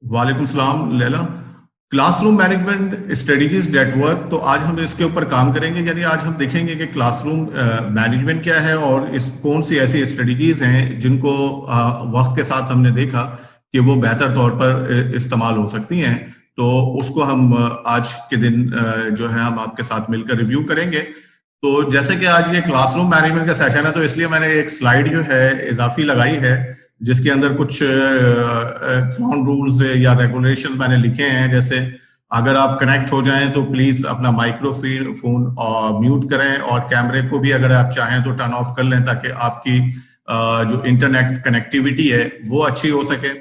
वालेकुम सलाम Laila. Classroom management strategies that work, तो आज हम इसके ऊपर काम करेंगे। यानी आज हम देखेंगे कि क्लासरूम मैनेजमेंट क्या है और इस कौन सी ऐसी स्ट्रेटजीज हैं जिनको वक्त के साथ हमने देखा कि वो बेहतर तौर पर इस्तेमाल हो सकती हैं। तो उसको हम आज के दिन जो है हम आपके साथ मिलकर रिव्यू करेंगे। तो जैसे कि आज ये क्लासरूम मैनेजमेंट का सेशन है, तो इसलिए मैंने एक स्लाइड जो है इजाफी लगाई है जिसके अंदर कुछ ग्राउंड रूल्स या रेगुलेशन मैंने लिखे हैं। जैसे अगर आप कनेक्ट हो जाएं तो प्लीज अपना माइक्रोफोन म्यूट करें और कैमरे को भी अगर आप चाहें तो टर्न ऑफ कर लें ताकि आपकी जो इंटरनेट कनेक्टिविटी है वो अच्छी हो सके।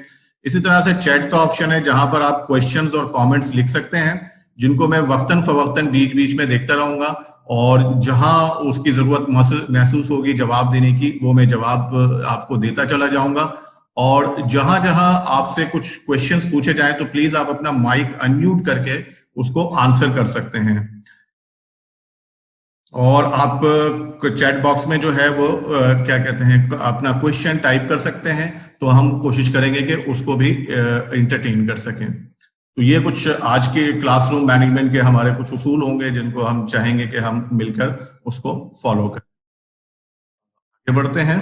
इसी तरह से चैट का ऑप्शन है जहां पर आप क्वेश्चंस और कमेंट्स लिख सकते हैं जिनको मैं वक्तन फवक्तन बीच बीच में देखता रहूंगा और जहां उसकी जरूरत महसूस होगी जवाब देने की वो मैं जवाब आपको देता चला जाऊंगा। और जहां जहां आपसे कुछ क्वेश्चंस पूछे जाएं तो प्लीज आप अपना माइक अनम्यूट करके उसको आंसर कर सकते हैं। और आप चैट बॉक्स में जो है वो क्या कहते हैं अपना क्वेश्चन टाइप कर सकते हैं, तो हम कोशिश करेंगे कि उसको भी इंटरटेन कर सकें। तो ये कुछ आज के क्लासरूम मैनेजमेंट के हमारे कुछ उसूल होंगे जिनको हम चाहेंगे कि हम मिलकर उसको फॉलो करें। आगे बढ़ते हैं।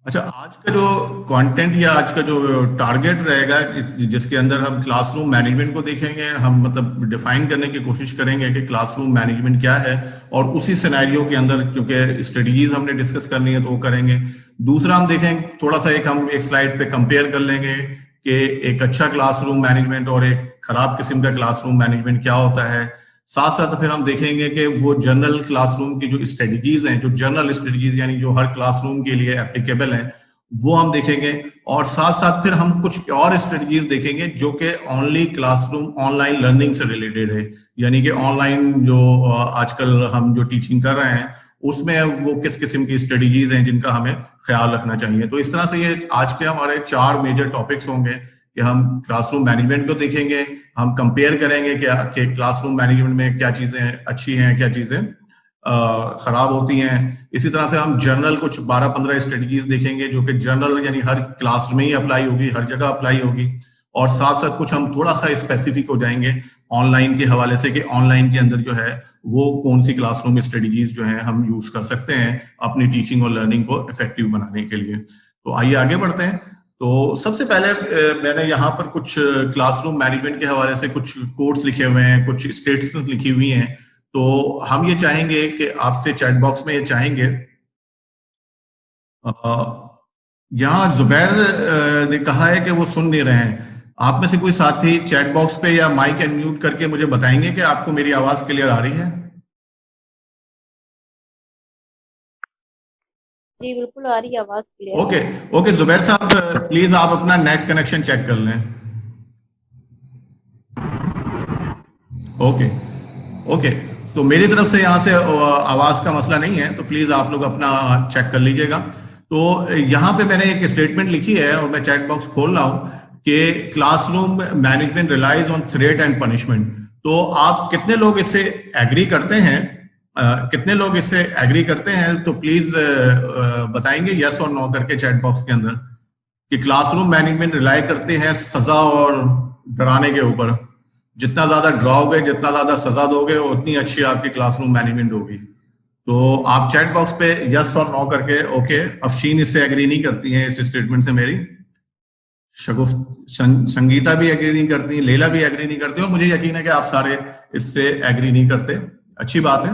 अच्छा, आज का जो कंटेंट या आज का जो टारगेट रहेगा जिसके अंदर हम क्लासरूम मैनेजमेंट को देखेंगे, हम मतलब डिफाइन करने की कोशिश करेंगे कि क्लासरूम मैनेजमेंट क्या है और उसी सिनेरियो के अंदर क्योंकि स्ट्रेटजीज हमने डिस्कस करनी है तो वो करेंगे। दूसरा हम देखेंगे थोड़ा सा हम एक स्लाइड पे कंपेयर कर लेंगे कि एक अच्छा क्लासरूम मैनेजमेंट और एक खराब किस्म का क्लासरूम मैनेजमेंट क्या होता है। साथ साथ फिर हम देखेंगे कि वो जनरल क्लासरूम की जो स्ट्रेटजीज हैं, जो जनरल स्ट्रेटजीज यानी जो हर क्लासरूम के लिए एप्लीकेबल हैं, वो हम देखेंगे। और साथ साथ फिर हम कुछ और स्ट्रेटजीज देखेंगे जो कि ओनली क्लासरूम ऑनलाइन लर्निंग से रिलेटेड है, यानी कि ऑनलाइन जो आजकल हम जो टीचिंग कर रहे हैं उसमें वो किस किस्म की स्ट्रेटजीज हैं जिनका हमें ख्याल रखना चाहिए। तो इस तरह से ये आज के हमारे 4 मेजर टॉपिक्स होंगे कि हम क्लासरूम मैनेजमेंट को देखेंगे, हम कंपेयर करेंगे कि क्लासरूम मैनेजमेंट में क्या चीजें अच्छी हैं, क्या चीजें खराब होती हैं। इसी तरह से हम जनरल कुछ 12-15 स्ट्रेटजीज देखेंगे जो कि जनरल यानी हर क्लास में ही अप्लाई होगी, हर जगह अप्लाई होगी। और साथ साथ कुछ हम थोड़ा सा स्पेसिफिक हो जाएंगे ऑनलाइन के हवाले से कि ऑनलाइन के अंदर जो है वो कौन सी क्लासरूम स्ट्रेटजीज जो है हम यूज कर सकते हैं अपनी टीचिंग और लर्निंग को इफेक्टिव बनाने के लिए। तो आइए आगे बढ़ते हैं। तो सबसे पहले मैंने यहाँ पर कुछ क्लासरूम मैनेजमेंट के हवाले से कुछ कोट्स लिखे हुए हैं, कुछ स्टेटमेंट लिखी हुई हैं। तो हम ये चाहेंगे कि आपसे चैट बॉक्स में ये चाहेंगे, यहाँ जुबैर ने कहा है कि वो सुन नहीं रहे हैं। आप में से कोई साथी चैट बॉक्स पे या माइक अनम्यूट करके मुझे बताएंगे कि आपको मेरी आवाज क्लियर आ रही है? जी बिल्कुल आ रही है आवाज क्लियर। ओके जुबैर साहब प्लीज आप अपना नेट कनेक्शन चेक कर लें। ओके तो मेरी तरफ से यहाँ से आवाज का मसला नहीं है, तो प्लीज आप लोग अपना चेक कर लीजिएगा। तो यहाँ पे मैंने एक स्टेटमेंट लिखी है और मैं चैट बॉक्स खोल रहा हूँ कि classroom management relies on threat and punishment. तो आप कितने लोग इससे एग्री करते हैं? कितने लोग इससे एग्री करते हैं? तो प्लीज बताएंगे यस और नो करके चैट बॉक्स के अंदर कि क्लासरूम मैनेजमेंट रिलाई करते हैं सजा और डराने के ऊपर। जितना ज्यादा डराओगे, जितना ज्यादा सजा दोगे, उतनी अच्छी आपकी क्लासरूम मैनेजमेंट होगी। तो आप चैट बॉक्स पे यस और नो करके ओके। अफशीन इससे एग्री नहीं करती हैं इस स्टेटमेंट से, मेरी संगीता भी एग्री नहीं करती, लेला भी एग्री नहीं करती, और मुझे यकीन है कि आप सारे इससे एग्री नहीं करते। अच्छी बात है।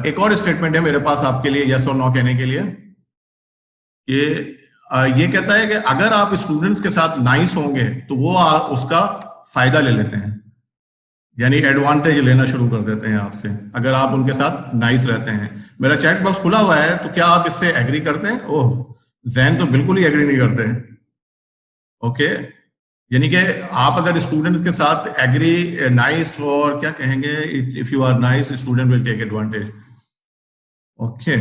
एक और स्टेटमेंट है मेरे पास आपके लिए यस और नो कहने के लिए। ये कहता है कि अगर आप स्टूडेंट्स के साथ नाइस होंगे तो वो उसका फायदा ले लेते हैं, यानी एडवांटेज लेना शुरू कर देते हैं आपसे अगर आप उनके साथ नाइस रहते हैं। मेरा चैट बॉक्स खुला हुआ है, तो क्या आप इससे एग्री करते हैं? ओह, जैन तो बिल्कुल ही एग्री नहीं करते हैं। ओके, यानी कि आप अगर स्टूडेंट्स के साथ एग्री नाइस और क्या कहेंगे, if you are nice student will take advantage. Okay,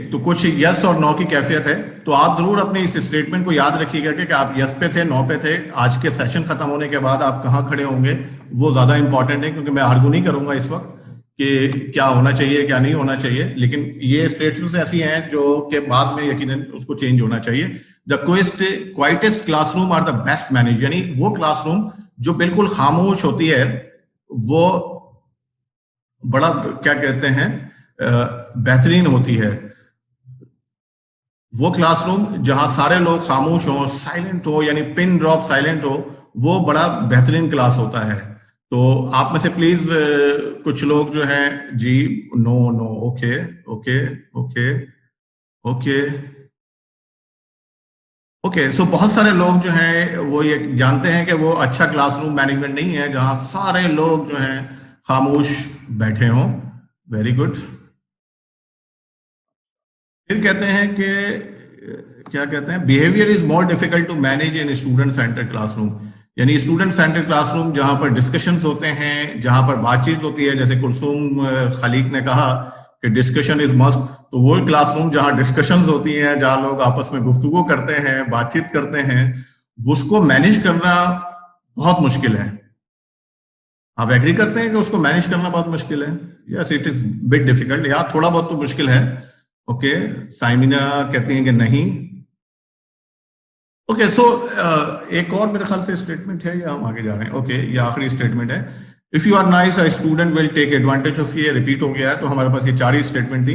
तो कुछ यस और नो की कैफियत है। तो आप जरूर अपने इस स्टेटमेंट को याद रखिएगा कि आप यस पे थे, नो पे थे। आज के सेशन खत्म होने के बाद आप कहाँ खड़े होंगे वो ज्यादा इंपॉर्टेंट है, क्योंकि मैं आर्गू नहीं करूंगा इस वक्त कि क्या होना चाहिए क्या नहीं होना चाहिए, लेकिन ये स्टेटमेंट्स ऐसी हैं जो कि बाद में यकीनन उसको चेंज होना चाहिए। The quietest classroom are the best manage, यानी वो क्लासरूम जो बिल्कुल खामोश होती है वो बड़ा क्या कहते हैं बेहतरीन होती है। वो क्लासरूम जहां सारे लोग खामोश हो, साइलेंट हो, यानी पिन ड्रॉप साइलेंट हो, वो बड़ा बेहतरीन क्लास होता है। तो आप में से प्लीज कुछ लोग जो हैं जी no no okay okay okay okay okay so बहुत सारे लोग जो हैं वो ये जानते हैं कि वो अच्छा क्लासरूम मैनेजमेंट नहीं है जहां सारे लोग जो हैं खामोश बैठे हों। Very good. फिर कहते हैं कि क्या कहते हैं, behaviour is more difficult to manage in student centre classroom, यानी स्टूडेंट सेंटर क्लासरूम जहां पर डिस्कशंस होते हैं, जहां पर बातचीत होती है, जैसे कुलसूम खलीक ने कहा कि डिस्कशन इज मस्ट, तो वो क्लासरूम जहां डिस्कशंस होती हैं, जहां लोग आपस में गुफ्तगू करते हैं, बातचीत करते हैं, उसको मैनेज करना बहुत मुश्किल है। आप एग्री करते हैं कि उसको मैनेज करना बहुत मुश्किल है? Yes it is bit difficult, या थोड़ा बहुत तो मुश्किल है। ओके साइमिना कहती हैं कि नहीं। ओके सो एक और मेरे ख्याल से स्टेटमेंट है या हम आगे जा रहे हैं? ओके ये आखिरी स्टेटमेंट है, if you are nice a student will take advantage of, ये रिपीट हो गया है। तो हमारे पास ये 4 ही स्टेटमेंट थी।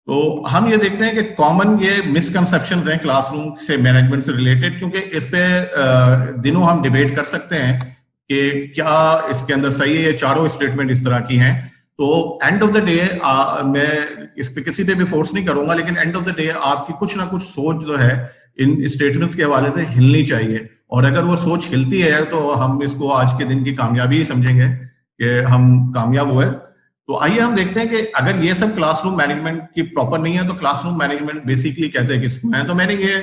तो हम ये देखते हैं कि कॉमन ये मिसकंसेप्शंस हैं क्लासरूम से मैनेजमेंट से रिलेटेड, क्योंकि इस पे दिनों हम डिबेट कर सकते हैं कि क्या इसके अंदर सही है। ये चारों स्टेटमेंट इस तरह की हैं। तो एंड ऑफ द डे मैं इस पे किसी पे भी फोर्स नहीं करूंगा, लेकिन एंड ऑफ द डे आपकी कुछ ना कुछ सोच जो है इन स्टेटमेंट्स के हवाले से हिलनी चाहिए, और अगर वो सोच हिलती है तो हम इसको आज के दिन की कामयाबी ही समझेंगे कि हम कामयाब हुए। तो आइए हम देखते हैं कि अगर ये सब क्लासरूम मैनेजमेंट की प्रॉपर नहीं है तो क्लासरूम मैनेजमेंट बेसिकली कहते हैं किसको है। तो मैंने ये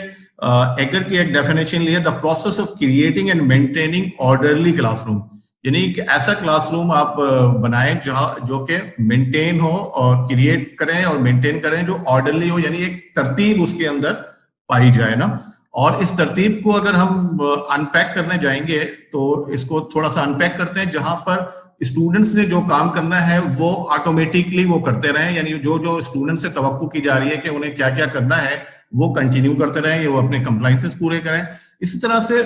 एगर की एक डेफिनेशन ली है, the process of creating and maintaining orderly classroom, यानी कि ऐसा क्लासरूम आप बनाएं जहां जो कि मेंटेन हो और क्रिएट करें और मेंटेन करें जो ऑर्डरली हो, यानी एक तरतीब उसके अंदर पाई जाए ना। और इस तरतीब को अगर हम अनपैक करने जाएंगे तो इसको थोड़ा सा अनपैक करते हैं, जहां पर स्टूडेंट्स ने जो काम करना है वो ऑटोमेटिकली वो करते रहें, यानी जो जो स्टूडेंट से तवक्को की जा रही है कि उन्हें क्या क्या करना है वो कंटिन्यू करते रहें, वो अपने कंप्लायंसेस पूरे करें। इसी तरह से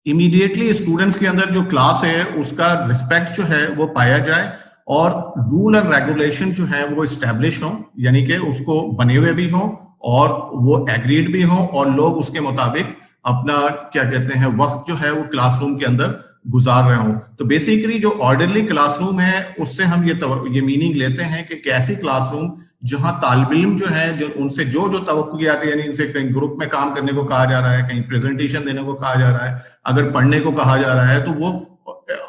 इमीडिएटली स्टूडेंट्स के अंदर जो क्लास है उसका रिस्पेक्ट जो है वो पाया जाए, और रूल एंड रेगुलेशन जो है वो स्टैब्लिश हो, यानी कि उसको बने हुए भी हो और वो एग्रीड भी हो, और लोग उसके मुताबिक अपना क्या कहते हैं वक्त जो है वो क्लासरूम के अंदर गुजार रहे हो। तो बेसिकली जो ऑर्डरली क्लासरूम है उससे हम ये मीनिंग लेते हैं कि कैसी क्लासरूम जहां तालिब इल्म जो है जो उनसे जो जो तवक्को की जाती है, यानी इनसे कहीं ग्रुप में काम करने को कहा जा रहा है, कहीं प्रेजेंटेशन देने को कहा जा रहा है, अगर पढ़ने को कहा जा रहा है, तो वो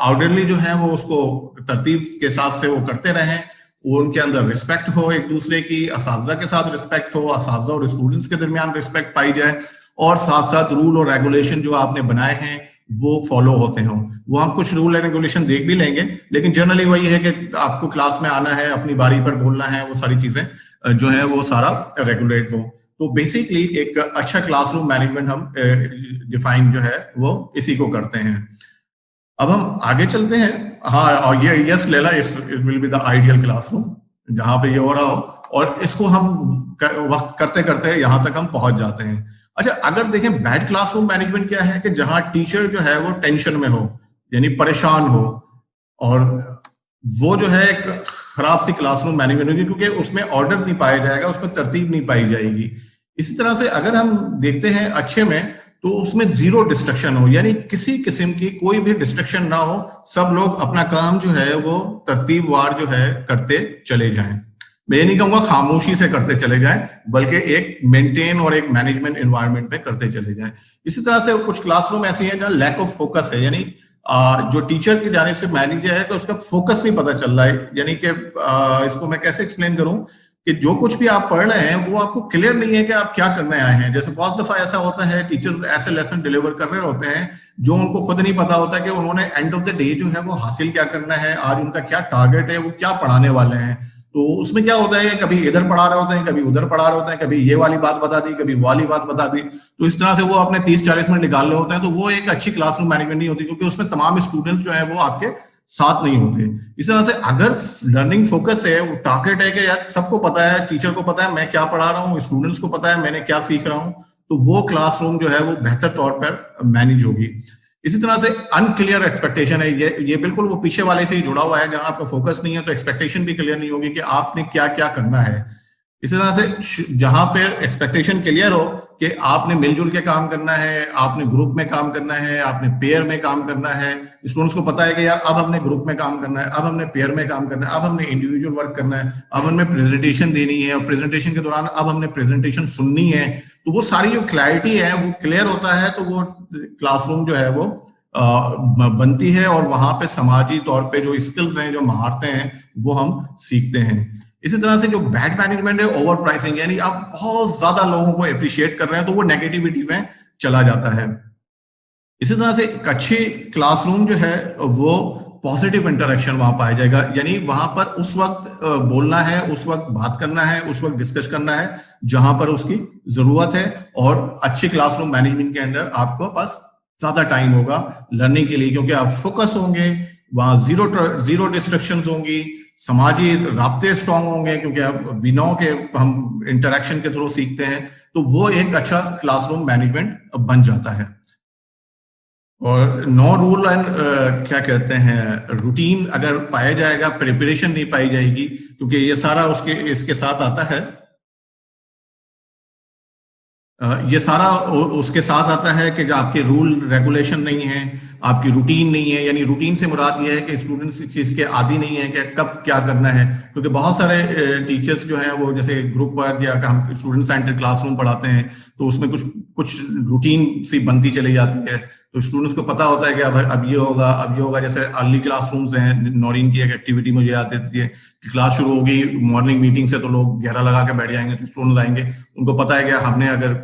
ऑर्डरली जो है वो उसको तरतीब के साथ से वो करते रहें, वो उनके अंदर रिस्पेक्ट हो एक दूसरे की, असातिज़ा के साथ रिस्पेक्ट हो, असातिज़ा और स्टूडेंट्स के दरमियान रिस्पेक्ट पाई जाए, और साथ साथ रूल और रेगुलेशन जो आपने बनाए हैं वो फॉलो होते हों। वो हम कुछ रूल एंड रेगुलेशन देख भी लेंगे, लेकिन जनरली वही है कि आपको क्लास में आना है, अपनी बारी पर बोलना है, वो सारी चीजें जो है वो सारा रेगुलेट हो। तो बेसिकली एक अच्छा क्लासरूम मैनेजमेंट हम डिफाइन जो है वो इसी को करते हैं। अब हम आगे चलते हैं। हाँ, और ये यस लेला, it will be the ideal classroom जहां पे ये हो रहा हो, और इसको हम वक्त करते करते यहाँ तक हम पहुंच जाते हैं। अच्छा, अगर देखें बैड क्लासरूम मैनेजमेंट क्या है कि जहां टीचर जो है वो टेंशन में हो, यानी परेशान हो, और वो जो है एक खराब सी क्लासरूम मैनेजमेंट होगी, क्योंकि उसमें ऑर्डर नहीं पाया जाएगा, उसमें तरतीब नहीं पाई जाएगी। इसी तरह से अगर हम देखते हैं अच्छे में, तो उसमें जीरो डिस्ट्रक्शन हो, यानी किसी किस्म की कोई भी डिस्ट्रक्शन ना हो, सब लोग अपना काम जो है वो तरतीबवार जो है करते चले जाएं। मैं ये नहीं कहूंगा खामोशी से करते चले जाएं, बल्कि एक मेंटेन और एक मैनेजमेंट एनवायरनमेंट में करते चले जाएं। इसी तरह से कुछ क्लासरूम ऐसी हैं जहां लैक ऑफ फोकस है, यानी जो टीचर की जानिब से मैनेजर है कि उसका फोकस नहीं पता चल रहा है, यानी कि इसको मैं कैसे एक्सप्लेन करूं कि जो कुछ भी आप पढ़ रहे हैं वो आपको क्लियर नहीं है कि आप क्या करने आए हैं। जैसे बहुत दफा ऐसा होता है, टीचर्स ऐसे लेसन डिलीवर कर रहे होते हैं जो उनको खुद नहीं पता होता कि उन्होंने एंड ऑफ द डे जो है वो हासिल क्या करना है, आज उनका क्या टारगेट है, वो क्या पढ़ाने वाले हैं। तो उसमें क्या होता है, कभी इधर पढ़ा रहे होते हैं, कभी उधर पढ़ा रहे होते हैं, कभी ये वाली बात बता दी, कभी वो वाली बात बता दी। तो इस तरह से वो अपने 30-40 मिनट निकाल रहे होते हैं। तो वो एक अच्छी क्लासरूम मैनेजमेंट नहीं होती, क्योंकि उसमें तमाम स्टूडेंट्स जो है वो आपके साथ नहीं होते। इस तरह से अगर लर्निंग फोकस है, वो टारगेट है कि यार सबको पता है, टीचर को पता है मैं क्या पढ़ा रहा हूँ, स्टूडेंट्स को पता है मैंने क्या सीख रहा हूँ, तो वो क्लासरूम जो है वो बेहतर तौर पर मैनेज होगी। इसी तरह से अनक्लियर एक्सपेक्टेशन है, ये बिल्कुल वो पीछे वाले से ही जुड़ा हुआ है, जहां आपका फोकस नहीं है तो एक्सपेक्टेशन भी क्लियर नहीं होगी कि आपने क्या क्या करना है। इसी तरह से जहां पे एक्सपेक्टेशन क्लियर हो कि आपने मिलजुल के काम करना है, आपने ग्रुप में काम करना है, आपने पेयर में काम करना है, स्टूडेंट्स को पता है कि यार अब हमने ग्रुप में काम करना है, अब हमने पेयर में काम करना है, अब हमने इंडिविजुअल वर्क करना है, अब हमने प्रेजेंटेशन देनी है और प्रेजेंटेशन के दौरान अब हमने प्रेजेंटेशन सुननी है। तो वो सारी जो क्लैरिटी है वो क्लियर होता है, तो वो क्लासरूम जो है वो बनती है और वहां पे समाजी तौर पे जो स्किल्स हैं, जो महारतें हैं, वो हम सीखते हैं। इसी तरह से जो बैड मैनेजमेंट है, ओवर प्राइसिंग, यानी आप बहुत ज्यादा लोगों को अप्रिशिएट कर रहे हैं तो वो नेगेटिविटी में चला जाता है। इसी तरह से एक अच्छी क्लासरूम जो है वो पॉजिटिव इंटरेक्शन वहां पाया जाएगा, यानी वहां पर उस वक्त बोलना है, उस वक्त बात करना है, उस वक्त डिस्कस करना है जहां पर उसकी जरूरत है। और अच्छी क्लासरूम मैनेजमेंट के अंदर आपको पास ज्यादा टाइम होगा लर्निंग के लिए, क्योंकि आप फोकस होंगे, वहां जीरो डिस्ट्रक्शंस होंगी, समाजी राब्ते स्ट्रांग होंगे, क्योंकि अब वी नो के हम इंटरेक्शन के थ्रू सीखते हैं, तो वो एक अच्छा क्लासरूम मैनेजमेंट बन जाता है। और नो रूल एंड क्या कहते हैं रूटीन अगर पाया जाएगा, प्रिपरेशन नहीं पाई जाएगी, क्योंकि ये सारा इसके साथ आता है, ये सारा उसके साथ आता है कि जो आपके रूल रेगुलेशन नहीं है, आपकी रूटीन नहीं है। यानी रूटीन से मुराद ये है कि स्टूडेंट्स इस चीज के आदी नहीं है कि कब क्या करना है, क्योंकि बहुत सारे टीचर्स जो हैं वो जैसे ग्रुप वर्क या हम स्टूडेंट सेंटर्ड क्लासरूम पढ़ाते हैं, तो उसमें कुछ रूटीन सी बनती चली जाती है, तो स्टूडेंट्स को पता होता है कि अब ये होगा, अब ये होगा। जैसे अर्ली क्लासरूम्स हैं, नौरीन की एक एक्टिविटी मुझे याद है, क्लास शुरू होगी मॉर्निंग मीटिंग से, तो लोग घेरा लगा के बैठ जाएंगे, तो स्टूडेंट्स आएंगे, उनको पता है कि हमने अगर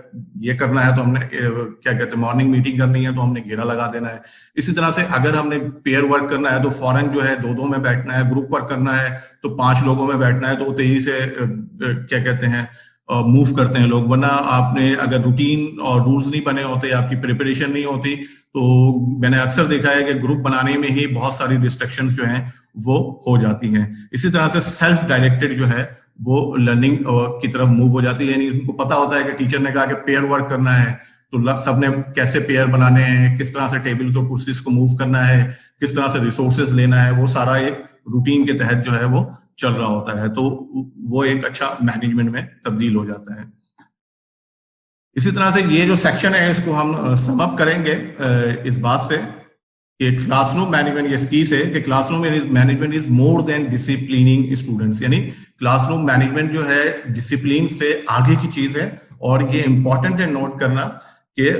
ये करना है तो हमने क्या कहते हैं मॉर्निंग मीटिंग करनी है तो हमने घेरा लगा देना है। इसी तरह से अगर हमने पेयर वर्क करना है तो फौरन जो है 2-2 में बैठना है, ग्रुप वर्क करना है तो 5 लोगों में बैठना है, तो तेजी से क्या कहते हैं मूव करते हैं लोग। वरना आपने अगर रूटीन और रूल्स नहीं बने होते, आपकी प्रिपरेशन नहीं होती, तो मैंने अक्सर देखा है कि ग्रुप बनाने में ही बहुत सारी डिस्ट्रक्शंस जो हैं वो हो जाती हैं। इसी तरह से सेल्फ डायरेक्टेड जो है वो लर्निंग की तरफ मूव हो जाती है, यानी उनको पता होता है कि टीचर ने कहा कि पेयर वर्क करना है, तो सबने कैसे पेयर बनाने हैं, किस तरह से टेबल्स और कुर्सीज को मूव करना है, किस तरह से रिसोर्सेज लेना है, वो सारा एक रूटीन के तहत जो है वो चल रहा होता है, तो वो एक अच्छा मैनेजमेंट में तब्दील हो जाता है। इसी तरह से ये जो सेक्शन है इसको हम सम अप करेंगे इस बात से कि क्लासरूम मैनेजमेंट, ये की से कि classroom management is more than disciplining students, यानी क्लासरूम मैनेजमेंट जो है डिसिप्लिन से आगे की चीज है। और ये इंपॉर्टेंट है नोट करना कि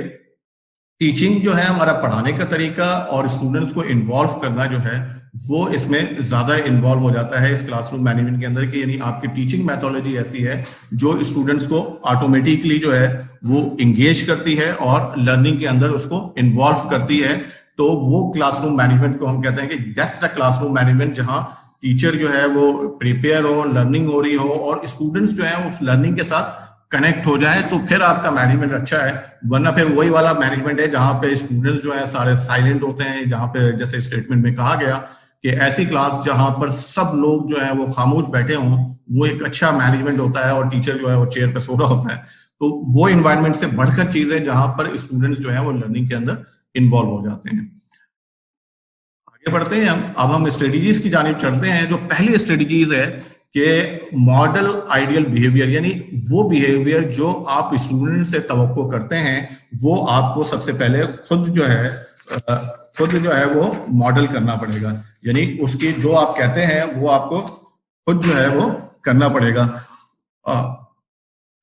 टीचिंग जो है हमारा पढ़ाने का तरीका और स्टूडेंट्स को इन्वॉल्व करना जो है वो इसमें ज्यादा इन्वॉल्व हो जाता है इस क्लासरूम मैनेजमेंट के अंदर, कि यानी आपकी टीचिंग मेथोडोलॉजी ऐसी है जो स्टूडेंट्स को ऑटोमेटिकली जो है वो इंगेज करती है और लर्निंग के अंदर उसको इन्वॉल्व करती है। तो वो क्लासरूम मैनेजमेंट को हम कहते हैं कि दैट्स द क्लासरूम मैनेजमेंट, जहां टीचर जो है वो प्रिपेयर हो, लर्निंग हो रही हो और स्टूडेंट्स जो है उस लर्निंग के साथ कनेक्ट हो जाए, तो फिर आपका मैनेजमेंट अच्छा है। वरना फिर वही वाला मैनेजमेंट है जहां पे स्टूडेंट्स जो है सारे साइलेंट होते हैं, जहां पे जैसे स्टेटमेंट में कहा गया कि ऐसी क्लास जहां पर सब लोग जो है वो खामोश बैठे हों, वो एक अच्छा मैनेजमेंट होता है और टीचर जो है वो चेयर पे सो रहा होता है। तो वो इन्वायरमेंट से बढ़कर चीज है जहां पर स्टूडेंट्स जो है वो लर्निंग के अंदर इन्वॉल्व हो जाते हैं। आगे बढ़ते हैं अब हम स्ट्रेटेजीज की जानिब चलते हैं। जो पहली स्ट्रेटेजीज है कि मॉडल आइडियल बिहेवियर, यानी वो बिहेवियर जो आप स्टूडेंट से तवक्को करते हैं वो आपको सबसे पहले खुद जो है वो मॉडल करना पड़ेगा, यानी उसकी जो आप कहते हैं वो आपको खुद जो है वो करना पड़ेगा।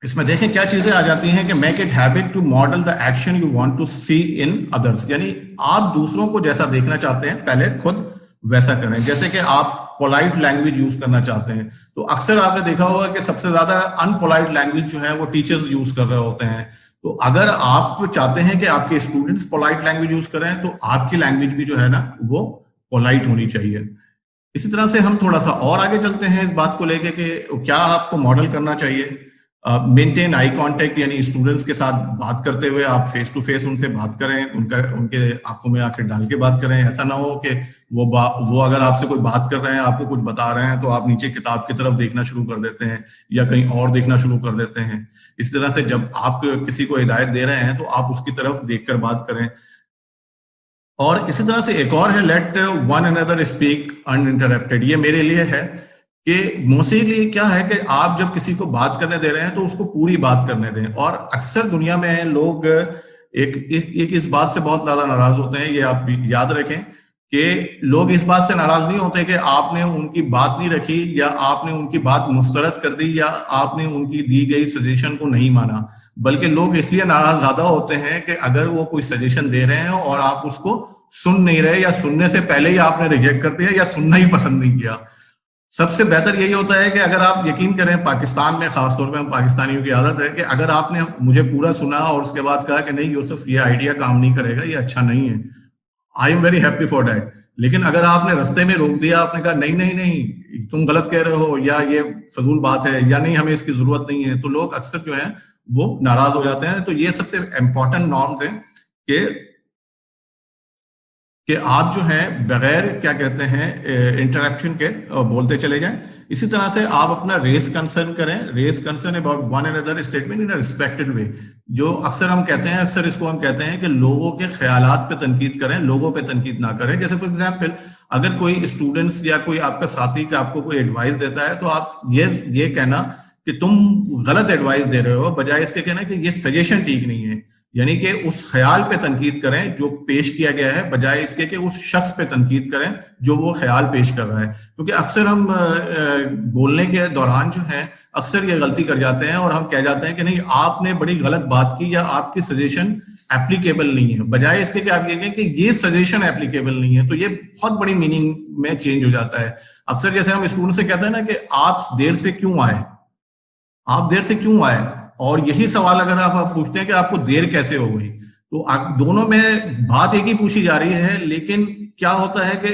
इसमें देखें क्या चीजें आ जाती हैं कि make it habit to model the action you want to see in others, यानी आप दूसरों को जैसा देखना चाहते हैं पहले खुद वैसा करें। जैसे कि आप पोलाइट लैंग्वेज यूज करना चाहते हैं, तो अक्सर आपने देखा होगा कि सबसे ज्यादा अनपोलाइट लैंग्वेज जो है वो टीचर्स यूज कर रहे होते हैं। तो अगर आप चाहते हैं कि आपके स्टूडेंट्स पोलाइट लैंग्वेज यूज करें तो आपकी लैंग्वेज भी जो है ना वो पोलाइट होनी चाहिए। इसी तरह से हम थोड़ा सा और आगे चलते हैं इस बात को लेके कि क्या आपको मॉडल करना चाहिए। मेंटेन आई कांटेक्ट, यानी स्टूडेंट्स के साथ बात करते हुए आप फेस टू फेस उनसे बात करें, उनके आंखों में आंखें डाल के बात करें। ऐसा ना हो कि वो अगर आपसे कोई बात कर रहे हैं, आपको कुछ बता रहे हैं, तो आप नीचे किताब की तरफ देखना शुरू कर देते हैं या कहीं और देखना शुरू कर देते हैं। इस तरह से जब आप किसी को हिदायत दे रहे हैं तो आप उसकी तरफ देखकर बात करें। और इसी तरह से एक और है, let one another speak uninterrupted. ये मेरे लिए है कि मोस्टली क्या है कि आप जब किसी को बात करने दे रहे हैं तो उसको पूरी बात करने दें। और अक्सर दुनिया में लोग एक इस बात से बहुत ज्यादा नाराज होते हैं, ये आप याद रखें कि लोग इस बात से नाराज नहीं होते कि आपने उनकी बात नहीं रखी या आपने उनकी बात मुस्तरद कर दी या आपने उनकी दी गई सजेशन को नहीं माना, बल्कि लोग इसलिए नाराज ज्यादा होते हैं कि अगर वो कोई सजेशन दे रहे हैं और आप उसको सुन नहीं रहे या सुनने से पहले ही आपने रिजेक्ट कर दिया या सुनना ही पसंद नहीं किया। सबसे बेहतर यही होता है कि अगर आप यकीन करें, पाकिस्तान में खासतौर पे हम पाकिस्तानियों की आदत है कि अगर आपने मुझे पूरा सुना और उसके बाद कहा कि नहीं यूसुफ ये आइडिया काम नहीं करेगा, ये अच्छा नहीं है, I am very happy for that. लेकिन अगर आपने रास्ते में रोक दिया, आपने कहा नहीं नहीं नहीं तुम गलत कह रहे हो या ये फजूल बात है या नहीं हमें इसकी जरूरत नहीं है, तो लोग अक्सर जो है वो नाराज हो जाते हैं। तो ये सबसे इंपॉर्टेंट नॉर्म्स हैं कि आप जो है बगैर क्या कहते हैं इंटरप्शन के बोलते चले जाएं। इसी तरह से आप अपना रेस कंसर्न करें, raise concern about one and other statement in a respected way. जो अक्सर हम कहते हैं, अक्सर इसको हम कहते हैं कि लोगों के ख्यालात पे तनकीद करें, लोगों पे तनकीद ना करें। जैसे फॉर एग्जांपल अगर कोई स्टूडेंट्स या कोई आपका साथी का आपको कोई एडवाइस देता है तो आप ये कहना कि तुम गलत एडवाइस दे रहे हो, बजाय इसके कहना कि ये सजेशन ठीक नहीं है। यानी कि उस ख्याल पे तनकीद करें जो पेश किया गया है, बजाय इसके कि उस शख्स पे तनकीद करें जो वो ख्याल पेश कर रहा है। क्योंकि अक्सर हम बोलने के दौरान जो है अक्सर ये गलती कर जाते हैं और हम कह जाते हैं कि नहीं आपने बड़ी गलत बात की या आपकी सजेशन एप्लीकेबल नहीं है, बजाय इसके कि आप ये कहें कि ये सजेशन एप्लीकेबल नहीं है। तो ये बहुत बड़ी मीनिंग में चेंज हो जाता है। अक्सर जैसे हम स्टूडेंट से कहते हैं ना कि आप देर से क्यों आए, आप देर से क्यों आए, और यही सवाल अगर आप पूछते हैं कि आपको देर कैसे हो गई, तो दोनों में बात एक ही पूछी जा रही है। लेकिन क्या होता है कि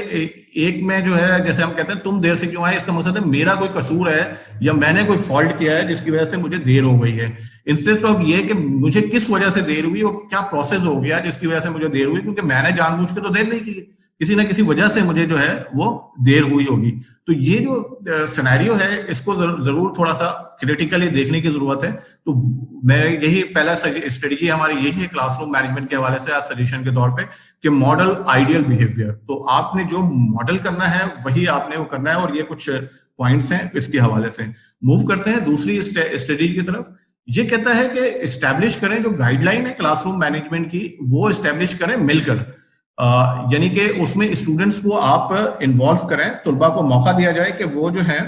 एक में जो है जैसे हम कहते हैं तुम देर से क्यों आए, इसका मतलब है मेरा कोई कसूर है या मैंने कोई फॉल्ट किया है जिसकी वजह से मुझे देर हो गई है। इंस्टेड ऑफ ये कि मुझे किस वजह से देर हुई और क्या प्रोसेस हो गया जिसकी वजह से मुझे देर हुई, क्योंकि मैंने जानबूझ के तो देर नहीं की, किसी ना किसी वजह से मुझे जो है वो देर हुई होगी। तो ये जो सिनेरियो है इसको जरूर थोड़ा सा क्रिटिकली देखने की जरूरत है। तो मैं यही पहला स्ट्रेटजी हमारी यही है क्लासरूम मैनेजमेंट के हवाले से आज सजेशन के तौर पे कि मॉडल आइडियल बिहेवियर। तो आपने जो मॉडल करना है वही आपने वो करना है, और ये कुछ पॉइंट्स हैं इसके हवाले से। मूव करते हैं दूसरी स्ट्रेटजी की तरफ। ये कहता है कि इस्टेब्लिश करें जो गाइडलाइन है क्लासरूम मैनेजमेंट की, वो इस्टेब्लिश करें मिलकर। यानी कि उसमें स्टूडेंट्स को आप इन्वॉल्व करें, तुलबा को मौका दिया जाए कि वो जो है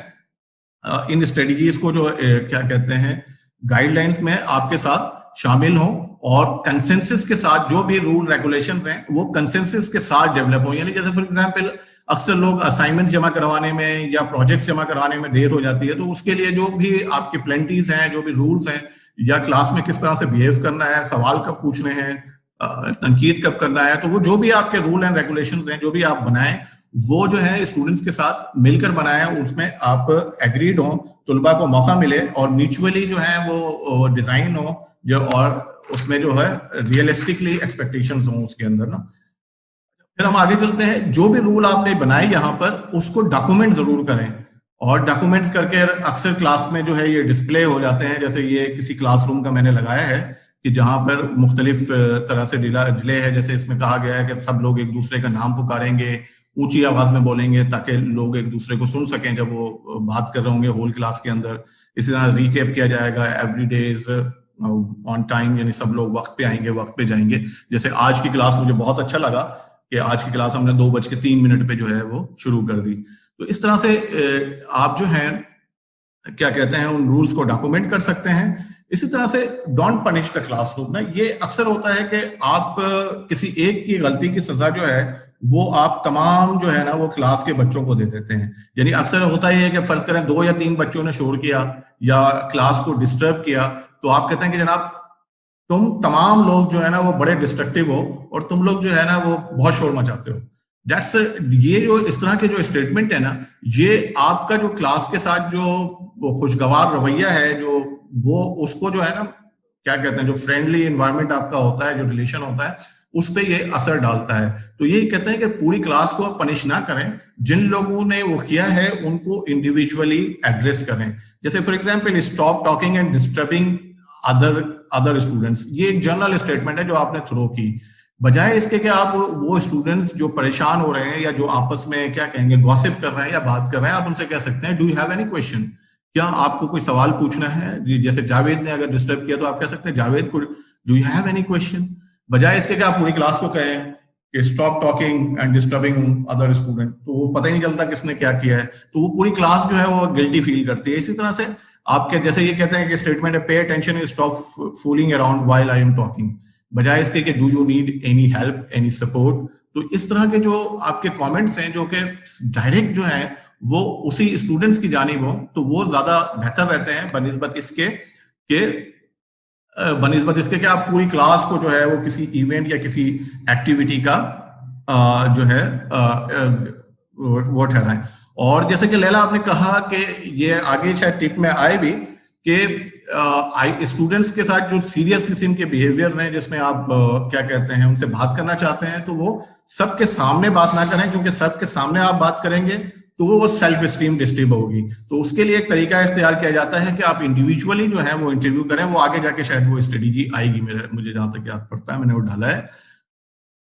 इन स्ट्रेटजीज को जो क्या कहते हैं गाइडलाइंस में आपके साथ शामिल हों, और कंसेंसस के साथ जो भी रूल रेगुलेशंस हैं वो कंसेंसस के साथ डेवलप हो। यानी जैसे फॉर एग्जांपल अक्सर लोग असाइनमेंट्स जमा करवाने में या प्रोजेक्ट्स जमा करवाने में देर हो जाती है, तो उसके लिए जो भी आपके प्लेंटीज हैं, जो भी रूल्स हैं, या क्लास में किस तरह से बिहेव करना है, सवाल कब पूछने हैं, तनकीद कब करना है, तो वो जो भी आपके रूल एंड रेगुलेशंस हैं जो भी आप बनाएं वो जो है स्टूडेंट्स के साथ मिलकर बनाएं, उसमें आप एग्रीड हो, तुलबा को मौका मिले और म्यूचुअली जो है वो डिजाइन हो जो, और उसमें जो है रियलिस्टिकली एक्सपेक्टेशंस हो उसके अंदर ना। फिर हम आगे चलते हैं, जो भी रूल आपने बनाए यहाँ पर उसको डॉक्यूमेंट जरूर करें, और डॉक्यूमेंट्स करके अक्सर क्लास में जो है ये डिस्प्ले हो जाते हैं। जैसे ये किसी क्लासरूम का मैंने लगाया है कि जहां पर मुख्तलिफ तरह से डिले है, जैसे इसमें कहा गया है कि सब लोग एक दूसरे का नाम पुकारेंगे, ऊंची आवाज में बोलेंगे ताकि लोग एक दूसरे को सुन सकें जब वो बात कर रहे होंगे होल क्लास के अंदर। इसी तरह रिकैप किया जाएगा, every day is on time, यानी सब लोग वक्त पे आएंगे, वक्त पे जाएंगे। जैसे आज की क्लास मुझे बहुत अच्छा लगा कि आज की क्लास हमने 2:03 पे जो है वो शुरू कर दी। तो इस तरह से आप जो है क्या कहते हैं उन रूल्स को डॉक्यूमेंट कर सकते हैं। इसी तरह से डोंट पनिश द क्लासरूम ना, ये अक्सर होता है कि आप किसी एक की गलती की सजा जो है वो आप तमाम जो है ना वो क्लास के बच्चों को दे देते हैं। यानी अक्सर होता ही है कि फर्ज करें 2 या 3 बच्चों ने शोर किया या क्लास को डिस्टर्ब किया, तो आप कहते हैं कि जनाब तुम तमाम लोग जो है ना वो बड़े डिस्ट्रक्टिव हो और तुम लोग जो है ना वो बहुत शोर मचाते हो। दैट्स ये जो इस तरह के जो स्टेटमेंट है ना, ये आपका जो क्लास के साथ जो खुशगवार रवैया है, जो वो उसको जो है ना क्या कहते हैं, जो फ्रेंडली एनवायरनमेंट आपका होता है, जो रिलेशन होता है, उस पे ये असर डालता है। तो ये कहते हैं कि पूरी क्लास को आप पनिश ना करें, जिन लोगों ने वो किया है उनको इंडिविजुअली एड्रेस करें। जैसे for example stop talking and disturbing other students, ये एक जनरल स्टेटमेंट है जो आपने थ्रो की। बजाय इसके कि आप वो स्टूडेंट्स जो परेशान हो रहे हैं या जो आपस में क्या कहेंगे गॉसिप कर रहे हैं या बात कर रहे हैं, आप उनसे कह सकते हैं do you have any question, क्या आपको कोई सवाल पूछना है। जैसे जावेद ने अगर डिस्टर्ब किया तो आप कह सकते हैं जावेद को do you have any question, बजाय इसके कि आप पूरी क्लास को कहें कि stop talking and disturbing other student. तो वो पता ही नहीं चलता किसने क्या किया है, तो वो पूरी क्लास जो है वो गिल्टी फील करती है। इसी तरह से आपके जैसे ये कहते हैं कि स्टेटमेंट है pay attention and stop fooling around while I am talking, बजाय इसके कि do you need any help any support. तो इस तरह के जो आपके कमेंट्स हैं जो कि डायरेक्ट जो है वो उसी स्टूडेंट्स की जानिब हो, तो वो ज्यादा बेहतर रहते हैं बनिस्बत इसके कि आप पूरी क्लास को जो है वो किसी इवेंट या किसी एक्टिविटी का जो है वो ठहराएं। और जैसे कि लैला आपने कहा कि ये आगे शायद टिप में आए भी कि स्टूडेंट्स के साथ जो सीरियस किस्म के बिहेवियर हैं जिसमें आप क्या कहते हैं उनसे बात करना चाहते हैं, तो वो सबके सामने बात ना करें, क्योंकि सबके सामने आप बात करेंगे तो वो सेल्फ स्टीम डिस्टर्ब होगी। तो उसके लिए एक तरीका इख्तियार किया जाता है कि आप इंडिविजुअली जो है वो इंटरव्यू करें। वो आगे जाके शायद वो स्ट्रेटेजी आएगी, मुझे जहां तक याद पड़ता है मैंने वो डाला है।